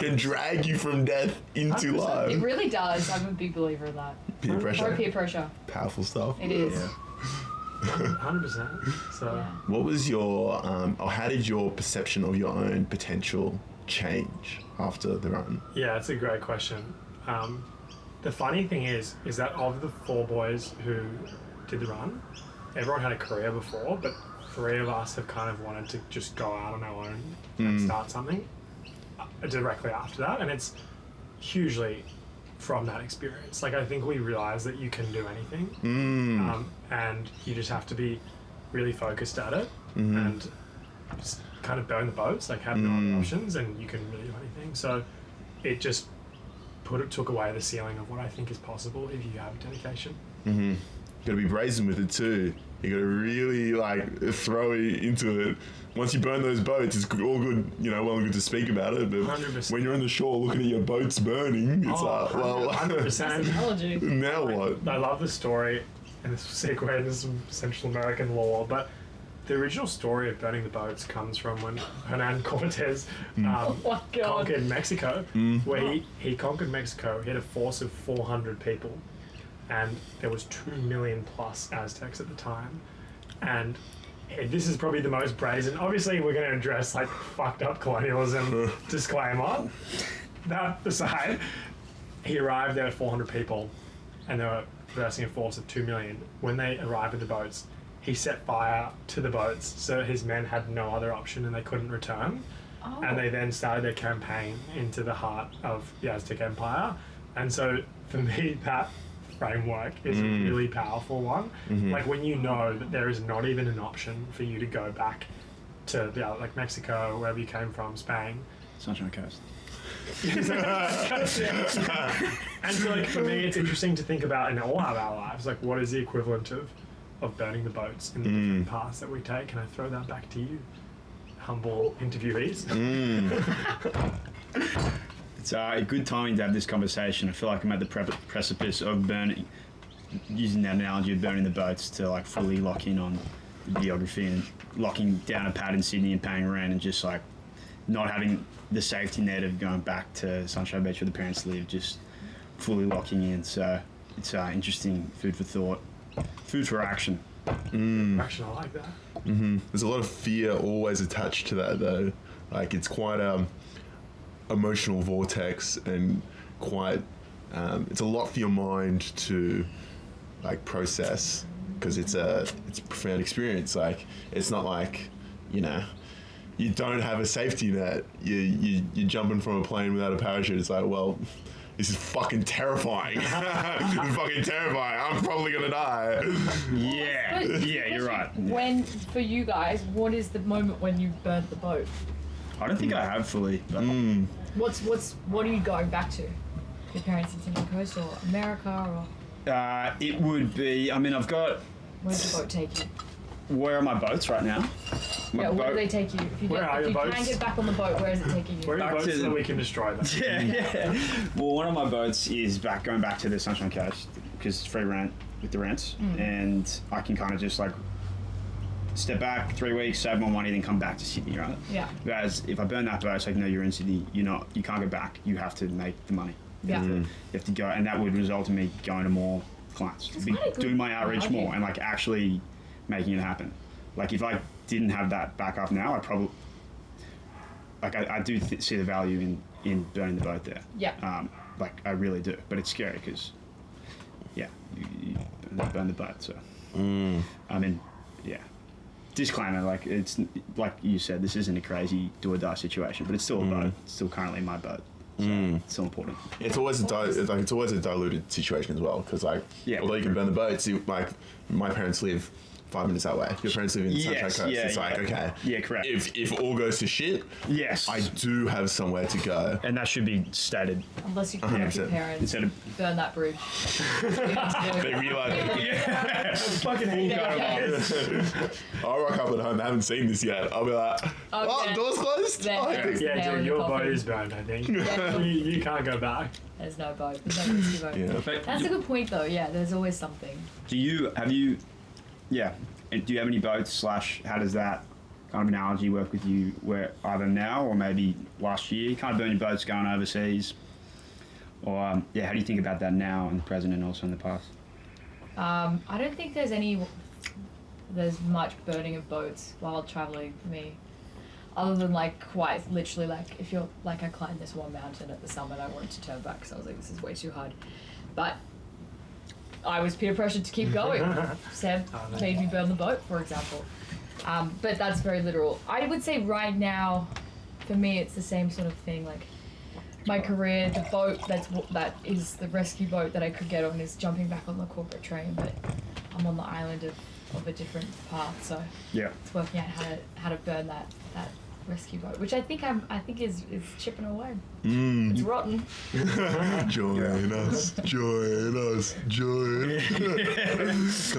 Can drag you from death into 100%. It life. really does. I'm a big believer in that. Peer Pro pressure. peer pressure. Powerful stuff. It is. Yeah. 100%. So Yeah. What was your, or how did your perception of your own potential change after the run? yeah, that's a great question. The funny thing is that of the 4 boys who did the run, everyone had a career before, but 3 of us have kind of wanted to just go out on our own and start something directly after that, and it's hugely from that experience. Like, I think we realize that you can do anything, and you just have to be really focused at it and just kind of burn the boats, like have no other options, and you can really do anything. So it just took away the ceiling of what I think is possible if you have dedication. You gotta be brazen with it too. You gotta really like throw into it. Once you burn those boats, it's all good, well and good to speak about it, but 100%. when you're on the shore looking at your boats burning, it's like, well, 100%. now what? I love the story, and this will segue into some Central American lore, but the original story of burning the boats comes from when Hernan Cortez conquered Mexico, where he conquered Mexico. He had a force of 400 people, and there was 2 million plus Aztecs at the time. And this is probably the most brazen. Obviously, we're going to address like fucked up colonialism disclaimer. That aside, he arrived there with 400 people, and they were versing a force of 2 million. When they arrived at the boats, he set fire to the boats, so his men had no other option and they couldn't return. And they then started their campaign into the heart of the Aztec Empire. And so for me, that framework is a really powerful one. Like, when you know that there is not even an option for you to go back to like Mexico, wherever you came from, Spain. Sunshine Coast. And so, like, for me, it's interesting to think about in all of our lives, like, what is the equivalent of burning the boats in the different paths that we take. And I throw that back to you, humble interviewees. It's a good timing to have this conversation. I feel like I'm at the precipice of using that analogy of burning the boats to like fully lock in on the geography and locking down a pad in Sydney and paying rent and just like not having the safety net of going back to Sunshine Beach where the parents live, just fully locking in. So it's interesting food for thought. Food for action. Action, I like that. There's a lot of fear always attached to that, though. Like, it's quite a emotional vortex, and quite it's a lot for your mind to like process, because it's a profound experience. Like, it's not like you don't have a safety net. You're jumping from a plane without a parachute. It's like, well, this is fucking terrifying. This is fucking terrifying. I'm probably gonna die. Yeah, you're right. When, for you guys, what is the moment when you burnt the boat? I don't think I have fully. But What are you going back to? Your parents in Central Coast or America or? It would be. I mean, I've got. Where's the boat take you? Where are my boats right now? Where do they take you? If you can't get back on the boat, where is it taking you? Where are your boats so we can destroy them? Yeah. Well, one of my boats is going back to the Sunshine Coast because it's free rent with the rents, and I can kind of just like step back 3 weeks, save more money, then come back to Sydney, right? Yeah. Whereas if I burn that boat, it's like, no, you're in Sydney, you can't go back. You have to make the money. You have to go, and that would result in me going to more clients, doing my outreach more, and like actually making it happen. Like, if I didn't have that backup now, I probably I do see the value in burning the boat there. Yeah. Like, I really do, but it's scary because you burn the boat. So I mean, yeah. Disclaimer, like, it's like you said, this isn't a crazy do or die situation, but it's still a boat. It's still currently my boat. So it's still important. It's always it's always a diluted situation as well, because although you can burn the boats, like my parents live 5 minutes that way. Your parents live in Sunshine Coast. It's like, okay. Yeah, correct. If all goes to shit, yes, I do have somewhere to go. And that should be stated. Unless you correct your parents, instead of burn that bridge. They realise Fucking hate I'll rock up at home. I haven't seen this yet. I'll be like, door's closed? Yeah, dude, your boat is burned, I think. You can't go back. There's no boat. There's no rescue boat. Yeah. That's a good point, though. Yeah, there's always something. Do you have any boats / how does that kind of analogy work with you, where either now or maybe last year you kind of burn your boats going overseas, or how do you think about that now in the present and also in the past? I don't think there's much burning of boats while traveling for me, other than like quite literally, like if you're like, I climbed this one mountain at the summit, I wanted to turn back because I was like, this is way too hard, but I was peer pressured to keep going. Seb made me burn the boat, for example. But that's very literal. I would say right now, for me, it's the same sort of thing. Like, my career, the boat that is the rescue boat that I could get on is jumping back on the corporate train, but I'm on the island of a different path, so it's working out how to burn that rescue boat, which I think is chipping away. It's rotten. Join us. Come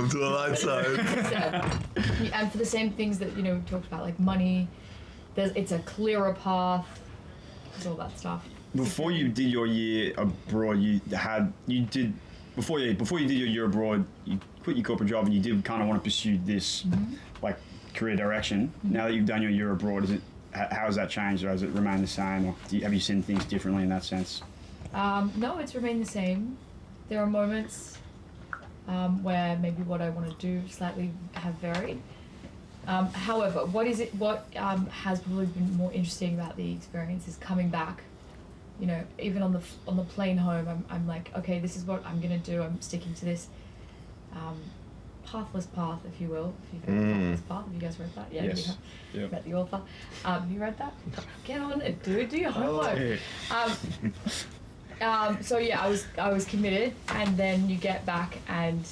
to the light side. And for the same things that we talked about, like money, it's a clearer path. It's all that stuff. Before you did your year abroad, before you did your year abroad, you quit your corporate job and you did kind of want to pursue this like career direction. Now that you've done your year abroad, how has that changed, or has it remained the same, or have you seen things differently in that sense? No, it's remained the same. There are moments where maybe what I want to do slightly have varied. However, what has probably been more interesting about the experience is coming back. Even on the plane home, I'm like, okay, this is what I'm gonna do. I'm sticking to this pathless path, if you will. If you've read Pathless Path, have you guys read that? Yeah, yes. You have. Met the author. Have you read that? Get on it, dude. Do your homework. So yeah, I was committed, and then you get back, and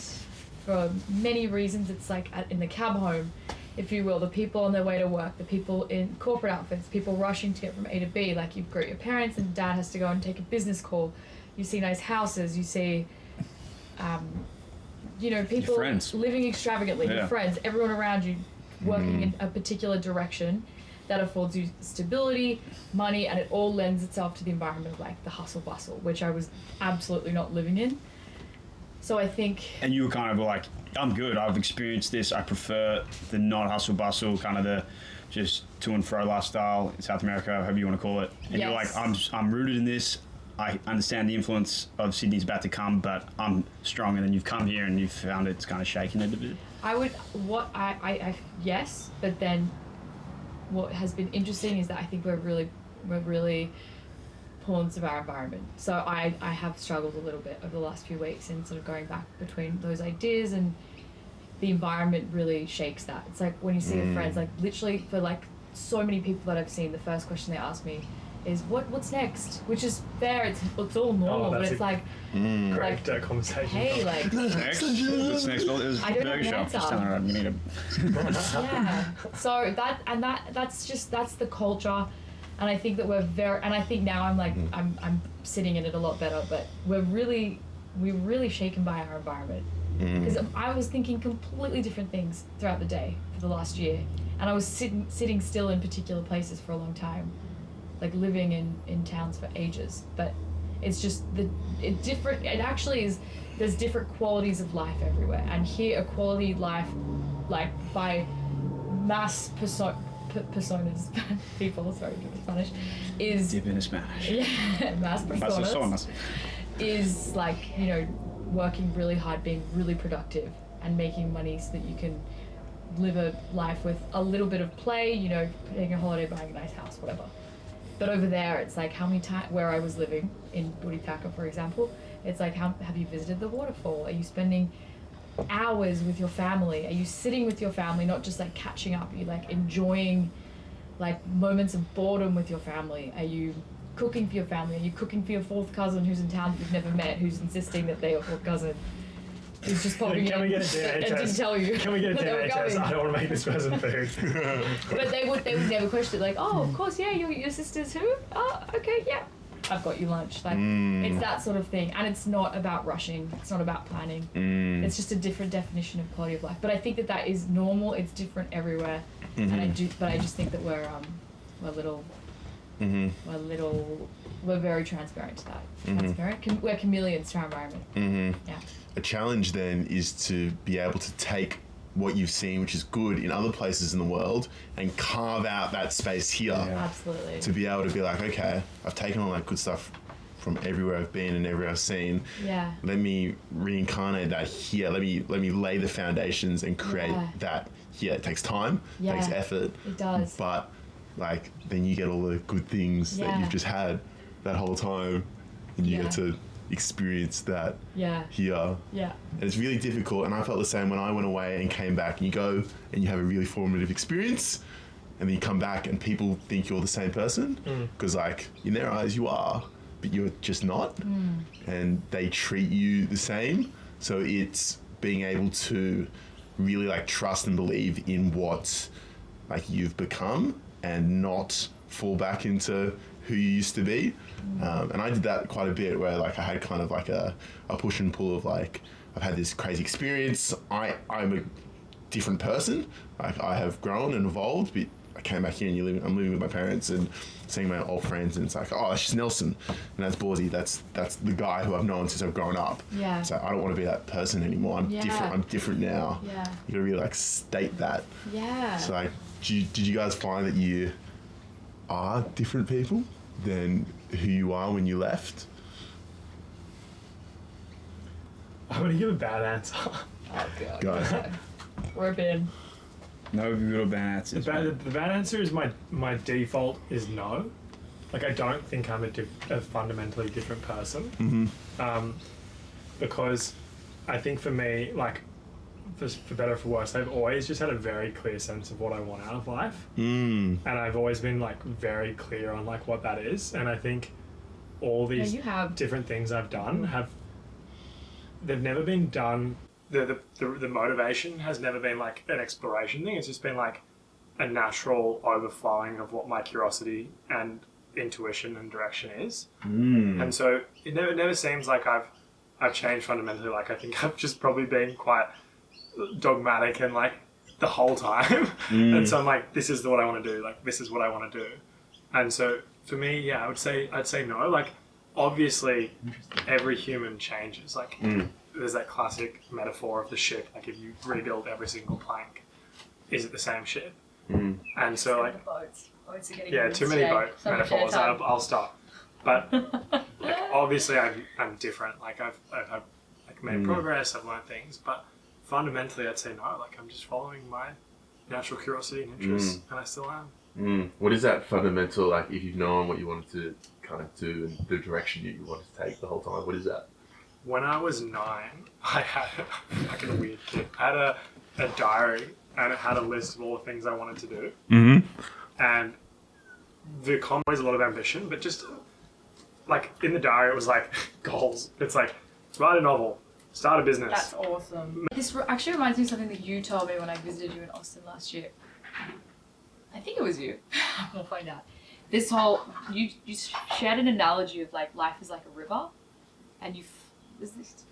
for many reasons, it's like in the cab home, if you will, the people on their way to work, the people in corporate outfits, people rushing to get from A to B, like you've got your parents and dad has to go and take a business call. You see nice houses, you see, people living extravagantly, your friends, everyone around you working in a particular direction that affords you stability, money, and it all lends itself to the environment of like the hustle bustle, which I was absolutely not living in. So I think... And you were kind of like, I'm good, I've experienced this, I prefer the not hustle bustle, kind of the just to and fro lifestyle in South America, however you want to call it. And you're like, I'm rooted in this, I understand the influence of Sydney's about to come, but I'm strong. And then you've come here and you've found it's kind of shaking it a bit. Yes, but then what has been interesting is that I think we're really pawns of our environment. So I have struggled a little bit over the last few weeks in sort of going back between those ideas, and the environment really shakes that. It's like when you see your friends, like literally for like so many people that I've seen, the first question they ask me is what's next, which is fair. It's all normal, but it's like great conversation. Hey, like What's next? Well, it was I don't burger have an shop. Just telling her I'm gonna need a. yeah. So that's the culture. And I think that I think now I'm like, I'm sitting in it a lot better, but we're really shaken by our environment. Because I was thinking completely different things throughout the day for the last year. And I was sitting still in particular places for a long time, like living in towns for ages. But it's just it actually is, there's different qualities of life everywhere. And here a quality life, like by mass personas, people, sorry, Spanish, is... Dip into Spanish. Yeah, mass personas. Is like, working really hard, being really productive, and making money so that you can live a life with a little bit of play, taking a holiday, buying a nice house, whatever. But over there, it's like how many times, where I was living, in Buripaka, for example, it's like, have you visited the waterfall? Are you spending hours with your family? Are you sitting with your family, not just like catching up? Are you like enjoying like moments of boredom with your family? Are you cooking for your family? Are you cooking for your fourth cousin who's in town that you've never met, who's insisting that they're your fourth cousin? Who's just popping in. Can we get a DNA test? Didn't tell you. Can we get a DNA test? I don't want to make this person food. But they would never question it, like, oh, of course, yeah, your sister's who? Oh, okay, yeah. I've got you lunch. Like, it's that sort of thing. And it's not about rushing. It's not about planning. It's just a different definition of quality of life. But I think that is normal. It's different everywhere. And I just think that we're very transparent to that. Transparent. We're chameleons to our environment. Yeah. A challenge then is to be able to take what you've seen, which is good in other places in the world, and carve out that space here. Yeah. Absolutely. To be able to be like, okay, I've taken all that good stuff from everywhere I've been and everywhere I've seen. Yeah. Let me reincarnate that here. Let me lay the foundations and create that here. It takes time. It takes effort. It does. But like then you get all the good things that you've just had that whole time, and you get to experience that here. Yeah. And it's really difficult, and I felt the same when I went away and came back, and you go and you have a really formative experience, and then you come back and people think you're the same person, because like in their eyes you are, but you're just not, and they treat you the same. So it's being able to really like trust and believe in what like you've become and not fall back into who you used to be. And I did that quite a bit, where like I had kind of like a push and pull of like, I've had this crazy experience. I'm a different person. Like I have grown and evolved, but I came back here and I'm living with my parents and seeing my old friends, and it's like, oh, that's just Nelson, and that's Bawsy. That's the guy who I've known since I've grown up. Yeah. So I don't want to be that person anymore. I'm different. I'm different now. Yeah. You gotta really like state that. Yeah. So like, did you guys find that you are different people than who you are when you left? I'm gonna give a bad answer. Oh god. Go. We're bin. No good or bad answers. The bad answer is my default is no. Like I don't think I'm a fundamentally different person. Because I think for me, like for better or for worse, I've always just had a very clear sense of what I want out of life, and I've always been like very clear on like what that is. And I think all these different things I've done they've never been done. The motivation has never been like an exploration thing. It's just been like a natural overflowing of what my curiosity and intuition and direction is. And so it never seems like I've changed fundamentally. Like I think I've just probably been quite dogmatic and like the whole time. And so I'm like, this is what I want to do. Like this is what I want to do. And so for me, yeah, I'd say no. Like obviously every human changes. Like there's that classic metaphor of the ship. Like if you rebuild every single plank, is it the same ship? And so like boats are getting too many boat metaphors. I'll stop. But like, obviously I'm different. Like I've like made progress. I've learned things, but fundamentally I'd say no. Like I'm just following my natural curiosity and interests, and I still am. What is that fundamental, like if you've known what you wanted to kind of do and the direction you wanted to take the whole time, what is that? When I was 9, I had like a weird kid. I had a diary, and it had a list of all the things I wanted to do. And the common was a lot of ambition, but just like in the diary it was like goals. It's like write a novel, start a business. That's awesome. This actually reminds me of something that you told me when I visited you in Austin last year. I think it was you. We'll find out. This whole you shared an analogy of like life is like a river, and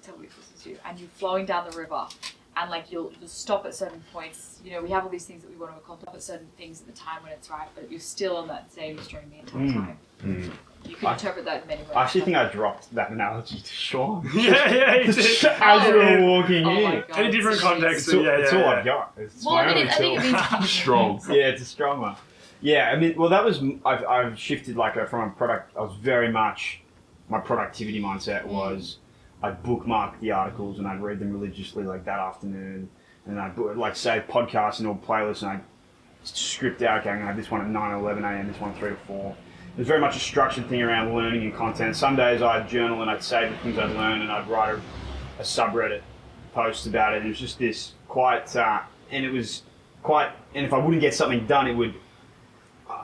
tell me if this is you, and you're flowing down the river, and like you'll stop at certain points. You know, we have all these things that we want to accomplish at certain things at the time when it's right, but you're still on that same stream the entire time. You can interpret that in many ways. I actually think I dropped that analogy to Sean. yeah, you did. As we were walking in. My God, in a different context. It's all I've got. It's well, my I only think it tool. means Strong. Yeah, it's a strong one. Yeah, I mean, well, that was I've shifted like from a product. I was very much my productivity mindset was I'd bookmark the articles and I'd read them religiously like that afternoon, and I'd like save podcasts and all playlists, and I'd script out. Okay, I'm gonna have this one at 9 or 11 a.m. This one 3 or 4. It was very much a structured thing around learning and content. Some days I'd journal and I'd save the things I'd learned, and I'd write a subreddit post about it. It was just this quite, and it was quite. And if I wouldn't get something done,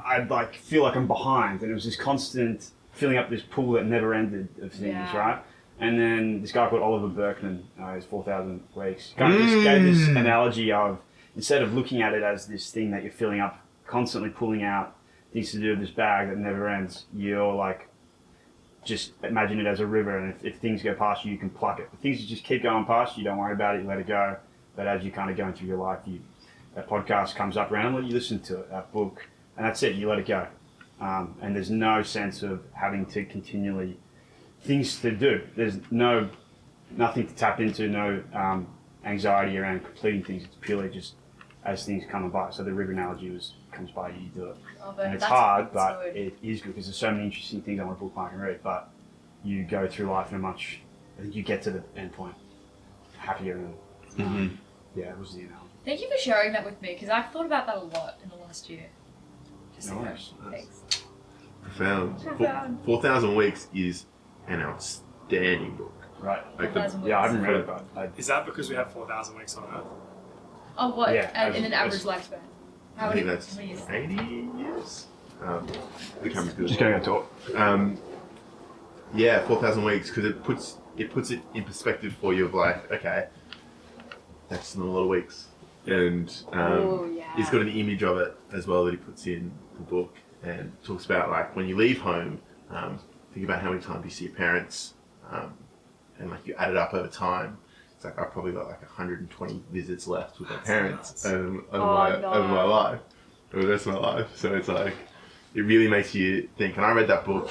I'd like feel like I'm behind, and it was this constant filling up this pool that never ended of things, right? And then this guy called Oliver Berkman, his 4,000 Weeks, kind of just gave this analogy of, instead of looking at it as this thing that you're filling up, constantly pulling out things to do with this bag that never ends, you're like, just imagine it as a river, and if things go past you, you can pluck it. If things just keep going past you, don't worry about it, you let it go. But as you're kind of going through your life, that podcast comes up randomly, you listen to it, that book, and that's it, you let it go. And there's no sense of having to continually, things to do. There's nothing to tap into, no anxiety around completing things. It's purely just as things come by. So the river analogy comes by you do it. And it's hard, but it is good because there's so many interesting things I want to bookmark and read. But you go through life in I think you get to the end point happier. And yeah, it was the analogy. Thank you for sharing that with me, because I've thought about that a lot in the last year. Nice. Thanks. Profound. 4,000 Weeks is an outstanding book. Right. Like 4,000 Yeah, I weeks. haven't read it, but Is that because we have 4,000 weeks on Earth? Oh, what? Yeah, In an average lifespan? I think that's 80 years. The camera's good. just going to talk. Yeah, 4,000 weeks, because it puts it in perspective for you of like, okay, that's not a lot of weeks. And he's got an image of it as well that he puts in the book and talks about like when you leave home, think about how many times you see your parents, and like you add it up over time. It's like I've probably got like 120 visits left with my parents over my life, over the rest of my life. So it's like, it really makes you think. And I read that book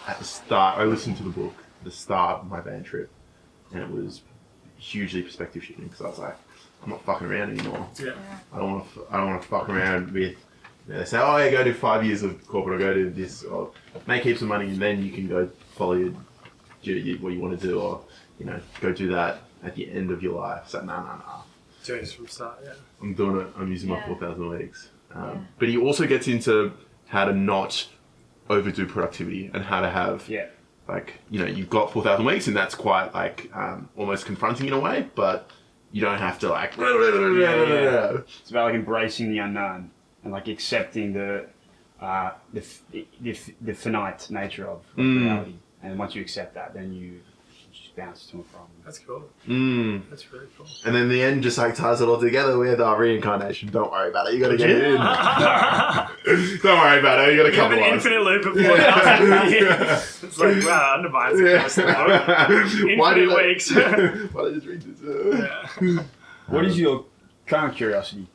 at the start. I listened to the book at the start of my van trip, and it was hugely perspective shifting because I was like, I'm not fucking around anymore. Yeah. I don't want to fuck around with. They say, oh yeah, go do 5 years of corporate, or go do this, or make heaps of money, and then you can go follow what you want to do, or go do that at the end of your life. So nah. Doing this from the start, yeah. I'm doing it. I'm using my 4,000 weeks. But he also gets into how to not overdo productivity and how to have like you've got 4,000 weeks, and that's quite like almost confronting in a way, but you don't have to like. It's about like embracing the unknown and like accepting the finite nature of reality. And once you accept that, then you just bounce to and from. That's cool. That's really cool. And then the end just like ties it all together with our reincarnation. Don't worry about it. You got to get it in. Don't worry about it. You got to cover an infinite loop of 4,000 years. It's like, wow, undermines it. Infinite weeks. Why did I just read this? What is your current curiosity?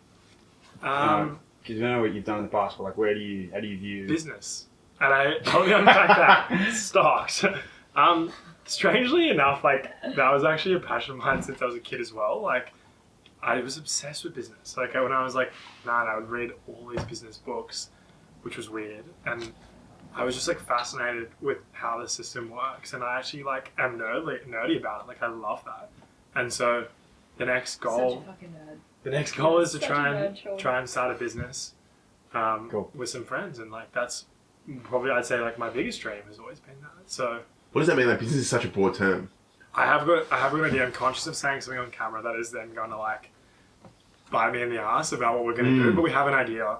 Because I know what you've done in the past, but like, how do you view business? And I'll unpack that. Stocks. Strangely enough, like that was actually a passion of mine since I was a kid as well. Like I was obsessed with business. Like when I was like 9, I would read all these business books, which was weird. And I was just like fascinated with how the system works. And I actually like am nerdy about it. Like I love that. And so the next goal, Such a fucking nerd. The next goal is to Such try and start a business with some friends. And like that's probably, I'd say, like my biggest dream has always been that. So what does that mean? Like business is such a broad term. I have got an idea. I'm conscious of saying something on camera that is then going to like bite me in the ass about what we're going to do. But we have an idea,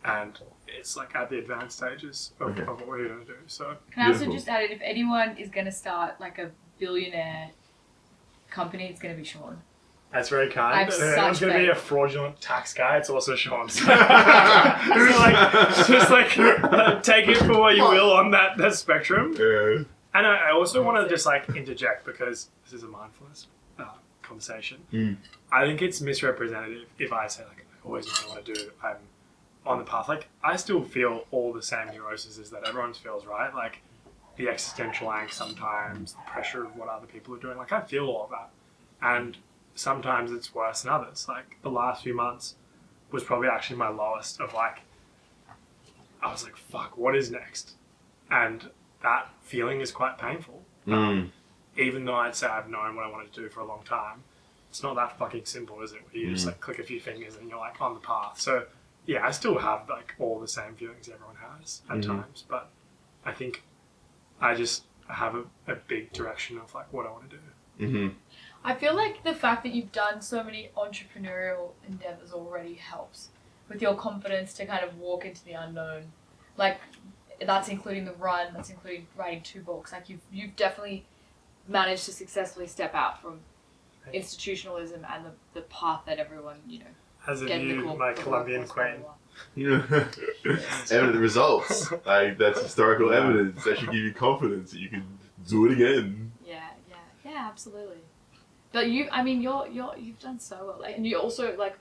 and it's like at the advanced stages of what we're going to do. So can I also just add, if anyone is going to start like a billionaire company, it's going to be Sean. That's very kind. I have And if anyone's such going to be faith. a fraudulent tax guy, it's also Sean. So take it for what you will on that spectrum. Yeah. And I also want to just like interject, because this is a mindfulness conversation. I think it's misrepresentative if I say like I always know what I want to do. I'm on the path. Like I still feel all the same neuroses that everyone feels, right? Like the existential angst sometimes, the pressure of what other people are doing. Like I feel all of that, and sometimes it's worse than others. Like the last few months was probably actually my lowest of like, I was like, fuck, what is next? And that feeling is quite painful. Even though I'd say I've known what I wanted to do for a long time, it's not that fucking simple, is it? Where you just like click a few fingers and you're like on the path. So yeah, I still have like all the same feelings everyone has at times, but I think I just have a big direction of like what I want to do. I feel like the fact that you've done so many entrepreneurial endeavors already helps with your confidence to kind of walk into the unknown. Like that's including the run, that's including writing 2 books. Like you've definitely managed to successfully step out from institutionalism and the path that everyone, As a view, my Colombian queen. The results. Like that's historical evidence that should give you confidence that you can do it again. Yeah, absolutely. But you've done so well, like, and you also like,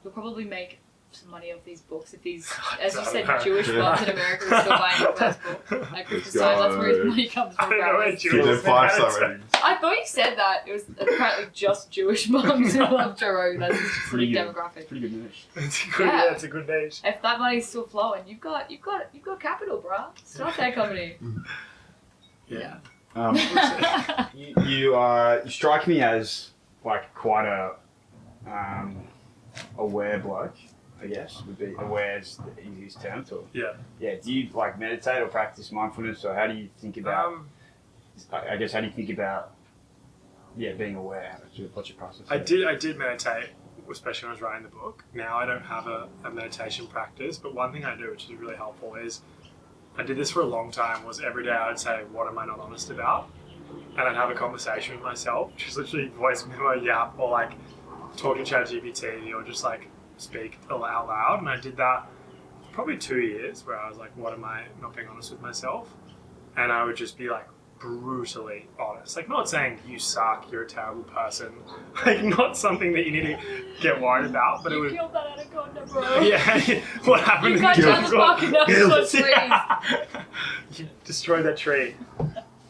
you'll probably make some money off these books if these, as you said, Jewish moms in America are still buying your first book. Like Christmas time, that's where his money comes from. I don't know where Give them 5-star ratings. I thought you said that it was apparently just Jewish moms who love Jaro. That's a specific demographic. Pretty good niche. It's a good niche. If that money's still flowing, you've got capital, bruh. Start that company. Yeah. You strike me as like quite a aware bloke, I guess. Would be aware is the easiest term to. Yeah. Yeah. Do you like meditate or practice mindfulness, or how do you think about? I guess how do you think about being aware? What's your process? I did meditate, especially when I was writing the book. Now I don't have a meditation practice, but one thing I do, which is really helpful, is I did this for a long time, was every day I'd say, what am I not honest about? And I'd have a conversation with myself, just literally voice memo, yap, or like talk to ChatGPT, or just like speak out loud. And I did that for probably 2 years, where I was like, what am I not being honest with myself? And I would just be like brutally honest. Like, not saying you suck, you're a terrible person. Like, not something that you need to get worried about, but it would... You killed that anaconda, bro. Yeah, what happened? You got down the fucking trees. You destroyed that tree.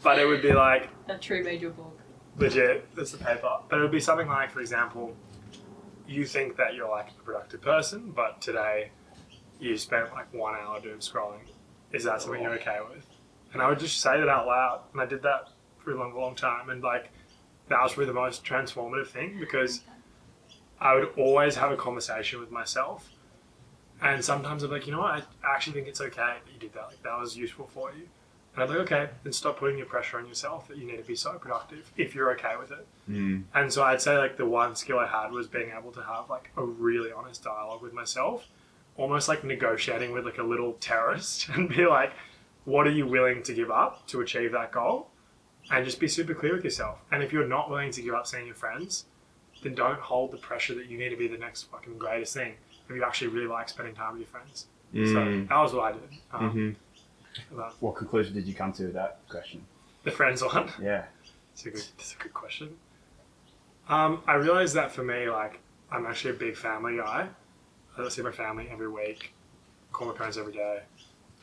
But it would be like... That tree made your book. Legit, that's the paper. But it would be something like, for example, you think that you're like a productive person, but today you spent like 1 hour doom scrolling. Is that something you're okay with? And I would just say that out loud. And I did that for a long time. And like, that was really the most transformative thing, because I would always have a conversation with myself. And sometimes I'm like, you know what, I actually think it's okay that you did that. Like, that was useful for you. And I'm like, okay, then stop putting your pressure on yourself that you need to be so productive if you're okay with it. And so I'd say like the one skill I had was being able to have like a really honest dialogue with myself, almost like negotiating with like a little terrorist, and be like, what are you willing to give up to achieve that goal? And just be super clear with yourself. And if you're not willing to give up seeing your friends, then don't hold the pressure that you need to be the next fucking greatest thing if you actually really like spending time with your friends. So that was what I did. What conclusion did you come to with that question? The friends one? Yeah. It's a good question. I realized that for me, like, I'm actually a big family guy. I see my family every week, call my parents every day,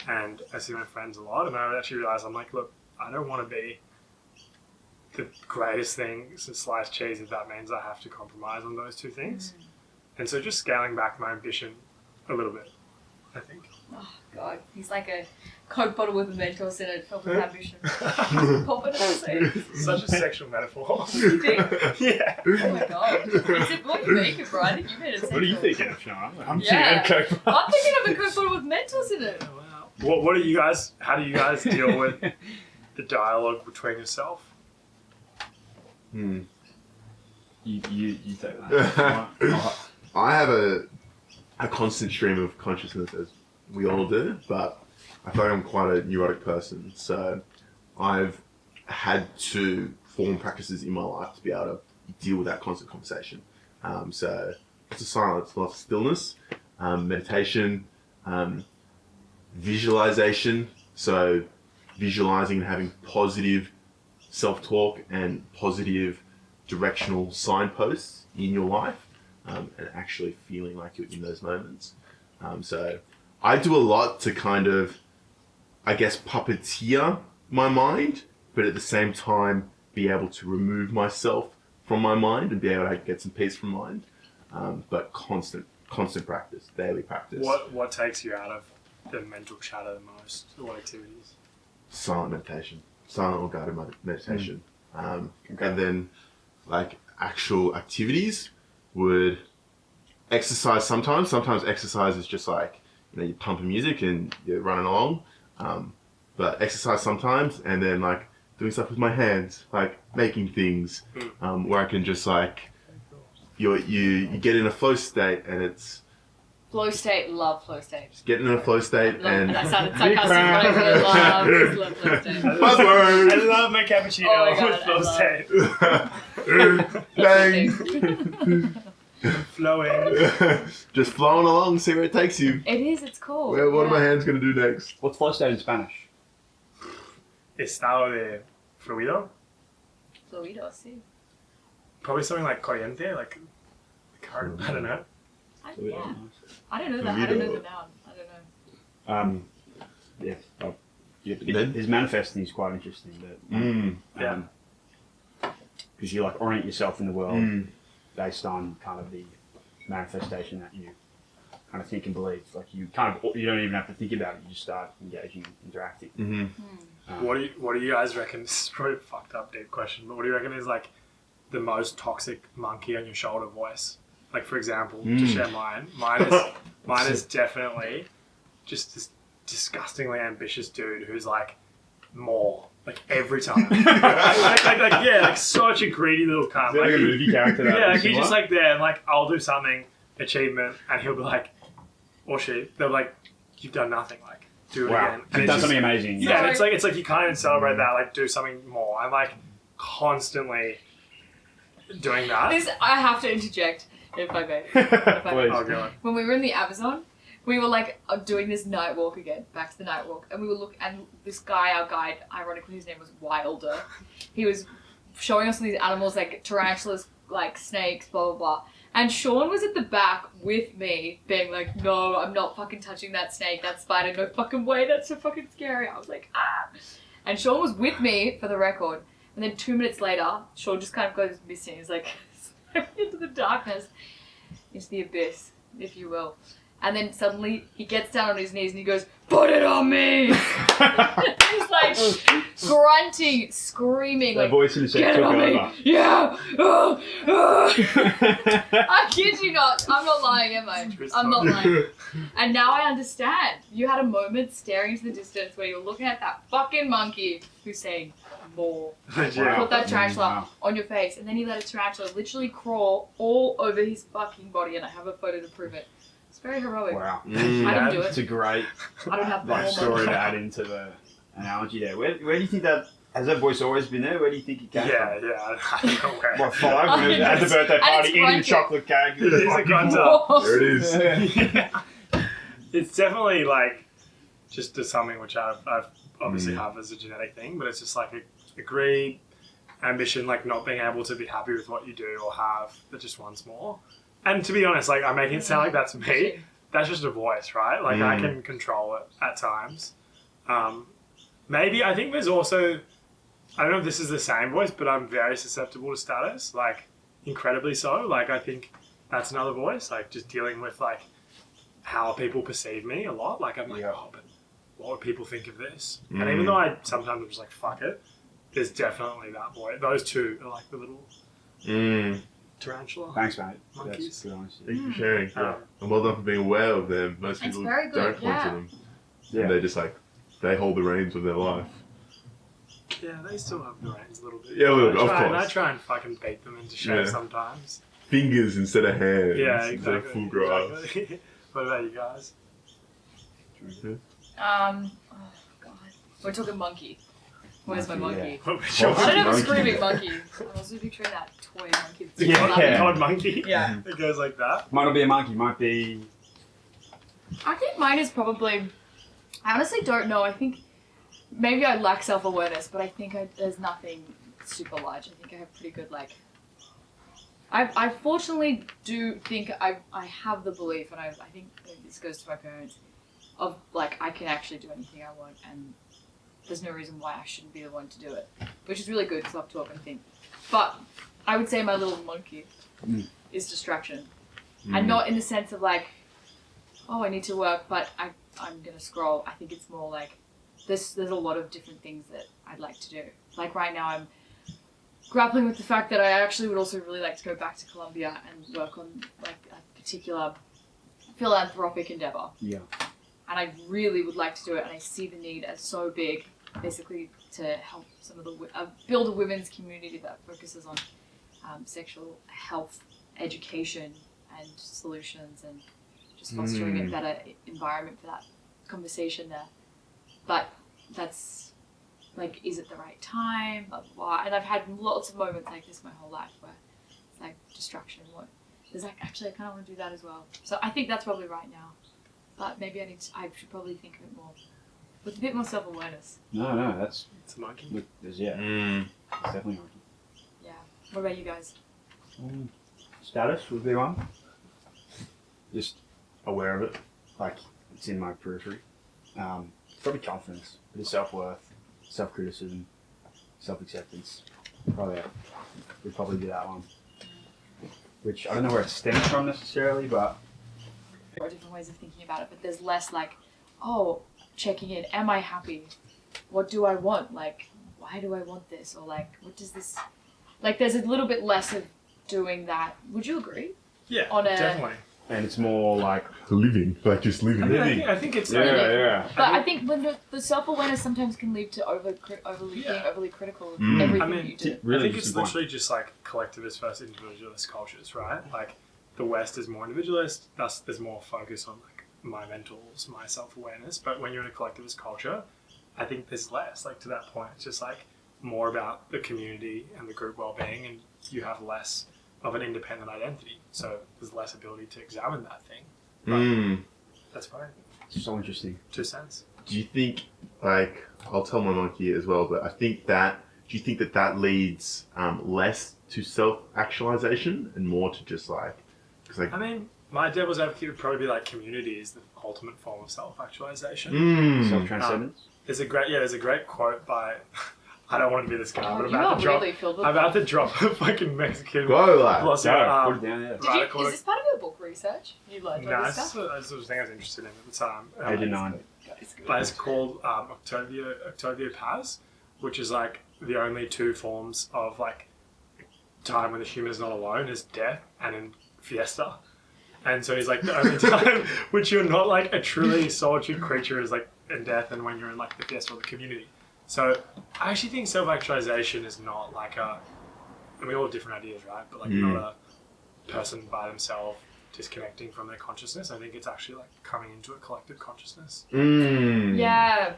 and I see my friends a lot. And I would actually realize, I'm like, look, I don't want to be the greatest thing since sliced cheese if that means I have to compromise on those two things. And so just scaling back my ambition a little bit, I think. Oh, God. He's like a Coke bottle with a Mentos in it, filled with ambition. Pop it in the Such a sexual metaphor. You think? Yeah. Oh my God. Is it what you think, Brian? I think you made it sexual. What are you thinking of, Sean? I'm Yeah. thinking of Coke. I'm thinking of a Coke bottle with Mentos in it. Oh, wow. What do you guys, how do you guys deal with the dialogue between yourself? You take that. I have a constant stream of consciousness, as we all do, but I feel like I'm quite a neurotic person, so I've had to form practices in my life to be able to deal with that constant conversation. So lots of silence, lots of stillness, meditation, visualization, so visualizing and having positive self-talk and positive directional signposts in your life, and actually feeling like you're in those moments. So I do a lot to kind of, I guess, puppeteer my mind, but at the same time be able to remove myself from my mind and be able to get some peace from mind. But constant practice, daily practice. What takes you out of the mental chatter the most? What activities? Silent meditation, silent or guided meditation. And then like actual activities would exercise sometimes. Sometimes exercise is just like, you know, you're pumping music and you're running along. But exercise sometimes, and then like doing stuff with my hands, like making things, where I can just like, you get in a flow state, and it's Flow state, love flow state. just getting in a flow state and That sounded sarcastic, but I really love flow state. buzzword. I love my cappuccino Oh my God, with flow state. Bang. Flowing. Just flowing along, see where it takes you. It is, it's cool. What are my hands gonna do next? What's flow state in Spanish? Estado de fluido. Fluido, sí. Probably something like corriente, like current. I don't know. Yeah. I don't know that. I don't know the noun. I don't know. His manifesting is quite interesting. But, because you like orient yourself in the world based on kind of the manifestation that you kind of think and believe. Like you don't even have to think about it. You just start engaging, interacting. What do you guys reckon? This is probably a fucked up deep question, but what do you reckon is like the most toxic monkey on your shoulder voice? Like, for example, to share mine. Mine is definitely just this disgustingly ambitious dude who's like more, like every time. like such a greedy little cunt. Like a movie character. Yeah, like he's just like there, and like I'll do something, achievement, and he'll be like, or she, they're like, you've done nothing. Like, do it Wow. again. You've done something amazing. Yeah, and it's like you can't even celebrate that. Like, do something more. I'm like constantly doing that. I have to interject if I may. Please. Oh god. When we were in the Amazon, we were like doing this night walk again, back to the night walk, and we were and this guy, our guide, ironically his name was Wilder, he was showing us all these animals like tarantulas, like snakes, blah blah blah. And Sean was at the back with me, being like, no, I'm not fucking touching that snake, that spider, no fucking way, that's so fucking scary. I was like, ah. And Sean was with me for the record. And then 2 minutes later, Sean just kind of goes missing. He's like, into the darkness, into the abyss, if you will. And then suddenly he gets down on his knees and he goes, put it on me! He's like grunting, screaming, That like, voice in the set get it took on me! over. Yeah! I kid you not. I'm not lying, am I? I'm not lying. And now I understand. You had a moment staring into the distance where you were looking at that fucking monkey who's saying, more. Yeah. Put that tarantula Wow. on your face. And then he let a tarantula literally crawl all over his fucking body. And I have a photo to prove it. It's very heroic. Wow. I didn't do It's it. a great I don't have the like, story hormones. to add into the analogy there. Where do you think that, has that voice always been there? Where do you think it came Yeah, from? yeah. I don't know where. What, 5? When at the birthday And party, it's eating the grunting. chocolate cake. It is a grunter. Whoa. There it is. Yeah. It's definitely like just something which I've obviously have as a genetic thing, but it's just like a greed, ambition, like not being able to be happy with what you do or have that just wants more. And to be honest, like I'm making it sound like that's me. That's just a voice, right? Like I can control it at times. Maybe I think there's also, I don't know if this is the same voice, but I'm very susceptible to status, like incredibly so. Like I think that's another voice, like just dealing with like how people perceive me a lot. Like I'm like, oh, but what would people think of this? And even though I sometimes I'm just like, fuck it, there's definitely that voice. Those two are like the little tarantula. Thanks, mate. Monkeys. That's good honesty. Thank you for sharing. And well done for being aware of them. Most It's people very good, don't point yeah. to them. Yeah. And they're just like, they hold the reins of their life. Yeah, they still have the reins a little bit. Yeah, a little bit, of I course. try and fucking beat them into shape Yeah. sometimes. Fingers instead of hands. Yeah, Instead of exactly. full grass. Exactly. What about you guys? Oh god. We're talking monkey. Where's my monkey? What was your I don't have a Monkey. screaming monkey. I was picturing that toy monkey. The Yeah. god monkey? Yeah. It goes like that. Might not be a monkey, might be. I think mine is probably. I honestly don't know. I think maybe I lack self-awareness, but I think there's nothing super large. I think I have pretty good like. I fortunately do think I have the belief, and I think this goes to my parents, of like I can actually do anything I want, and there's no reason why I shouldn't be the one to do it, which is really good because I have to talk and think. But I would say my little monkey is distraction, and not in the sense of like, oh, I need to work, but I'm gonna scroll. I think it's more like there's a lot of different things that I'd like to do. Like right now, I'm grappling with the fact that I actually would also really like to go back to Colombia and work on like a particular philanthropic endeavor. Yeah. And I really would like to do it, and I see the need as so big, basically to help some of the build a women's community that focuses on sexual health, education, and solutions, and just fostering a better environment for that conversation there. But that's like, is it the right time? Blah, blah, blah. And I've had lots of moments like this my whole life where it's like distraction. What there's like, actually, I kind of want to do that as well. So I think that's probably right now. But maybe I should probably think of it more with a bit more self-awareness. No, that's. It's a monkey. Look, it's definitely a monkey. Yeah. What about you guys? Status would be one. Just aware of it. Like, it's in my periphery. Probably confidence, a bit of self-worth, self-criticism, self-acceptance. Would probably be that one. Which I don't know where it stems from necessarily, but There are different ways of thinking about it, but there's less like, oh, checking in, am I happy? What do I want? Like, why do I want this? Or like, what does this... Like, there's a little bit less of doing that. Would you agree? Yeah, On a- definitely. and it's more like Living. Like just living. I mean, I think it's yeah. But I think when the self-awareness sometimes can lead to overly being overly critical of everything I mean, you do. really I think just it's one. literally just like collectivist versus individualist cultures, right? Like the West is more individualist, thus there's more focus on like my mentals, my self-awareness. But when you're in a collectivist culture, I think there's less. Like, to that point, it's just like more about the community and the group well-being, and you have less of an independent identity. So there's less ability to examine that thing. But that's fine. So interesting. 2 cents. Do you think, like, I'll tell my monkey as well, but I think that, do you think that that leads less to self-actualization and more to just like, cause like, I mean, my devil's advocate would probably be like community is the ultimate form of self-actualization. Self-transcendence. There's a great quote by, I don't want to be this guy, but you I'm about to drop a fucking Mexican philosopher. Put it down there. Is this part of your book research? You learned all this stuff? I was the thing I was interested in at the time. 89. But it's called Octavio Paz, which is like the only 2 forms of like time when the human is not alone is death and in fiesta. And so he's like the only time which you're not like a truly solitude creature is like in death and when you're in like the fiesta or the community. So I actually think self-actualization is not like we all have different ideas, right? But like not a person by themselves disconnecting from their consciousness. I think it's actually like coming into a collective consciousness. Yeah.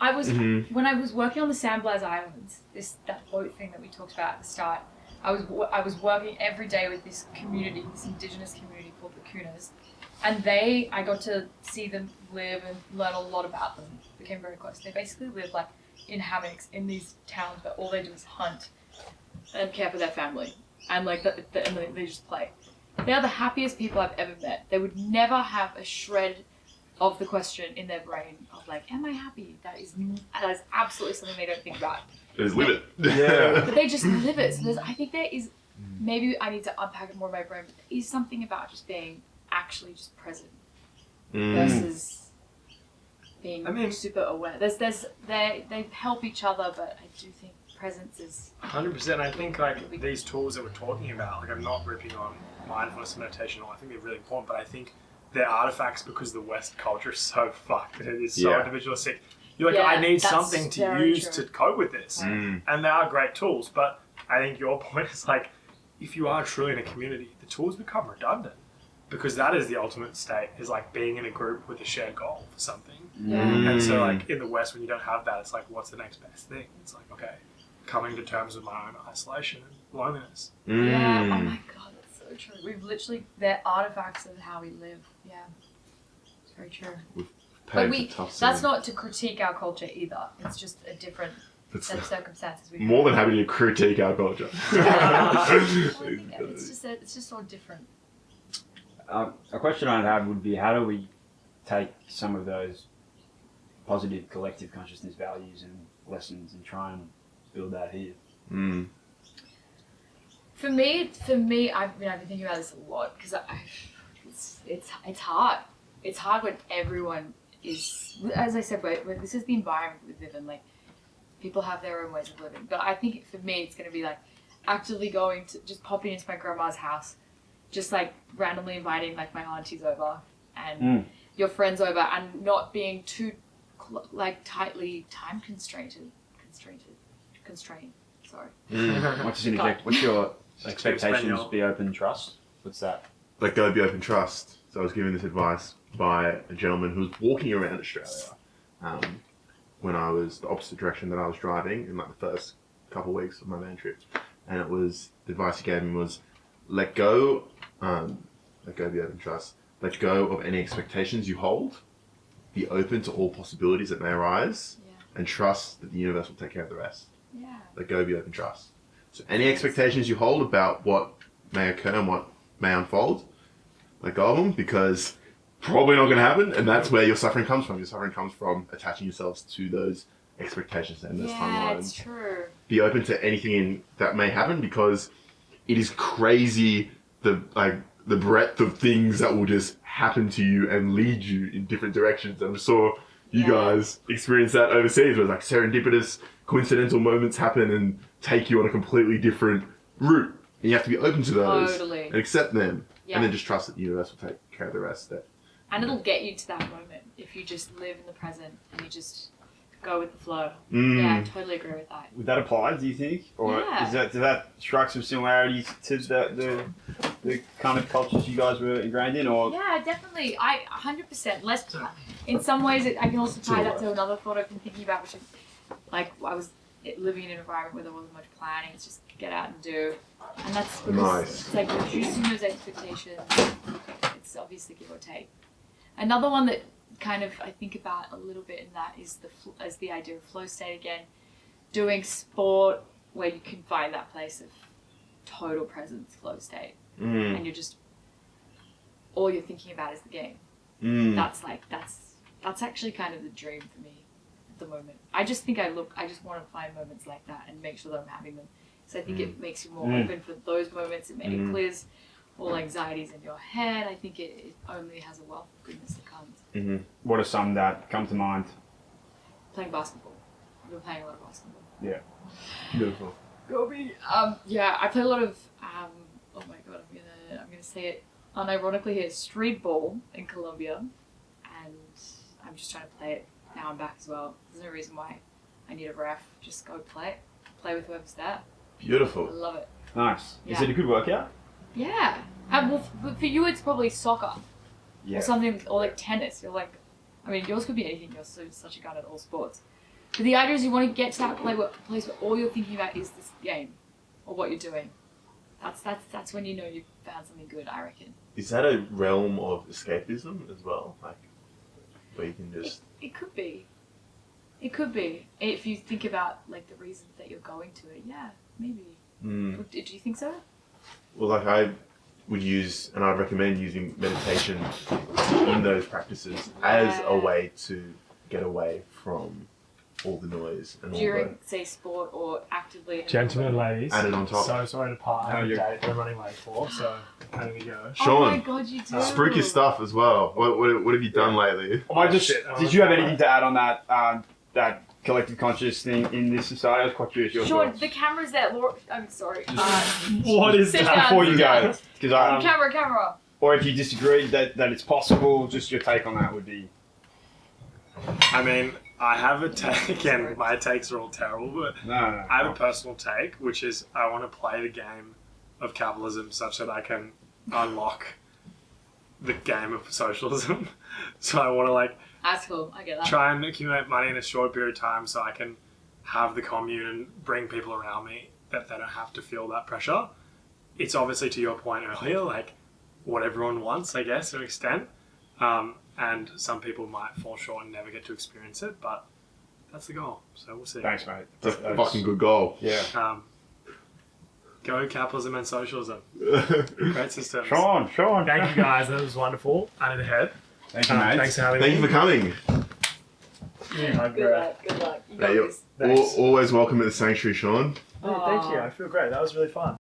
I was when I was working on the San Blas Islands, that boat thing that we talked about at the start. I was working every day with this community, this indigenous community called the Kunas, and I got to see them live and learn a lot about them. Became very close. They basically live like in hammocks in these towns, but all they do is hunt and care for their family, and like and they just play. They are the happiest people I've ever met. They would never have a shred of the question in their brain of like, am I happy? That is absolutely something they don't think about. They just live it. Yeah. But they just live it. So I think there is, maybe I need to unpack it more in my brain, but there is something about just being actually just present versus being super aware. They help each other, but I do think presence is 100%. I think like these tools that we're talking about, like I'm not ripping on mindfulness and meditation, I think they're really important, but I think they're artifacts because the West culture is so fucked and it is so individualistic. You're like, I need something to use to cope with this. And they are great tools, but I think your point is like, if you are truly in a community, the tools become redundant because that is the ultimate state, is like being in a group with a shared goal for something. And so like in the West, when you don't have that, it's like, what's the next best thing? It's like, okay, coming to terms with my own isolation and loneliness. Yeah, oh my God, that's so true. We've literally, they're artifacts of how we live. Yeah, it's very true. But that's not to critique our culture either. It's just a different set of circumstances. More than happy to critique our culture. It's just all different. A question I'd have would be, how do we take some of those positive collective consciousness values and lessons and try and build that here? For me, I've been thinking about this a lot because it's hard. It's hard when everyone is, as I said, this is the environment we live in. Like, people have their own ways of living. But I think for me, it's going to be like actively going to just popping into my grandma's house, just like randomly inviting like my aunties over and your friends over, and not being too like tightly time constrained. Sorry. What's your expectations? Be open, trust. What's that? Let go, be open, trust. So I was given this advice by a gentleman who was walking around Australia when I was the opposite direction that I was driving in like the first couple of weeks of my van trip. And it was, the advice he gave me was, let go, be open, trust. Let go of any expectations you hold. Be open to all possibilities that may arise. And trust that the universe will take care of the rest. Yeah. Let go, be open, trust. So any expectations you hold about what may occur and what may unfold, let go of them, because probably not going to happen, and that's where your suffering comes from. Your suffering comes from attaching yourselves to those expectations and those timelines. Yeah, it's true. Be open to anything that may happen, because it is crazy the breadth of things that will just happen to you and lead you in different directions. And I'm sure you guys experience that overseas, where like serendipitous, coincidental moments happen and take you on a completely different route. And you have to be open to those and accept them. And then just trust that the universe will take care of the rest. And it'll get you to that moment if you just live in the present and you just go with the flow. Yeah, I totally agree with that. Would that apply, do you think? Or does that strike some similarities to the kind of cultures you guys were ingrained in? Or yeah, definitely. 100% less. In some ways, I can also tie that to another thought I've been thinking about, which is like I was living in an environment where there wasn't much planning. It's just get out and do, and that's because it's like reducing those expectations. It's obviously give or take. Another one that kind of I think about a little bit in that is the idea of flow state again. Doing sport where you can find that place of total presence, flow state, and you're just all you're thinking about is the game. That's actually kind of the dream for me at the moment. I just think I just want to find moments like that and make sure that I'm having them. So I think it makes you more open for those moments. It clears all anxieties in your head. I think it only has a wealth of goodness that comes. What are some that come to mind? Playing basketball. I've been playing a lot of basketball. Yeah. Beautiful. Gobi. Yeah, I play a lot of. Oh my god, I'm gonna say it unironically here. Street ball in Colombia, and I'm just trying to play it now. I'm back as well. There's no reason why I need a ref. Just go play with whoever's there. Beautiful. I love it. Nice. Yeah. Is it a good workout? Yeah. Well, for you, it's probably soccer or something, or like tennis. You're like, I mean, yours could be anything. You're such a gun at all sports. But the idea is you want to get to that place where all you're thinking about is this game or what you're doing. That's when you know you've found something good, I reckon. Is that a realm of escapism as well? Like, where you can just... It could be. It could be. If you think about, like, the reasons that you're going to it, yeah, maybe. Do you think so? Well, like, I would use, and I'd recommend using meditation in those practices as a way to get away from all the noise and during, say, sport or actively. Gentlemen, ladies. Add it on top. So sorry to part. I have a date I'm running late for, so there we go. Sean, oh my god, you do. spooky stuff as well. What have you done lately? Did you have anything to add on that collective conscious thing in this society? I was quite curious. Sean, the camera's there. Laura, I'm sorry. What is sit that? down, Before you sit go, down. because Camera. or if you disagree that it's possible, just your take on that would be. I mean, I have a take, and my takes are all terrible, but No. I have a personal take, which is I want to play the game of capitalism such that I can unlock the game of socialism. So I want to, like, That's cool. I get that. try and accumulate money in a short period of time so I can have the commune and bring people around me that they don't have to feel that pressure. It's obviously, to your point earlier, like what everyone wants, I guess, to an extent. And some people might fall short and never get to experience it, but that's the goal. So we'll see. Thanks, mate. It's a fucking good goal. Yeah. Go capitalism and socialism. Great systems. Sean. Thank you guys. That was wonderful. I need to head. Thank you, mate. Thanks for having me. Thank you for coming. Yeah, Good luck. You Hey, got you're this. always welcome at the sanctuary, Sean. Thank you. I feel great. That was really fun.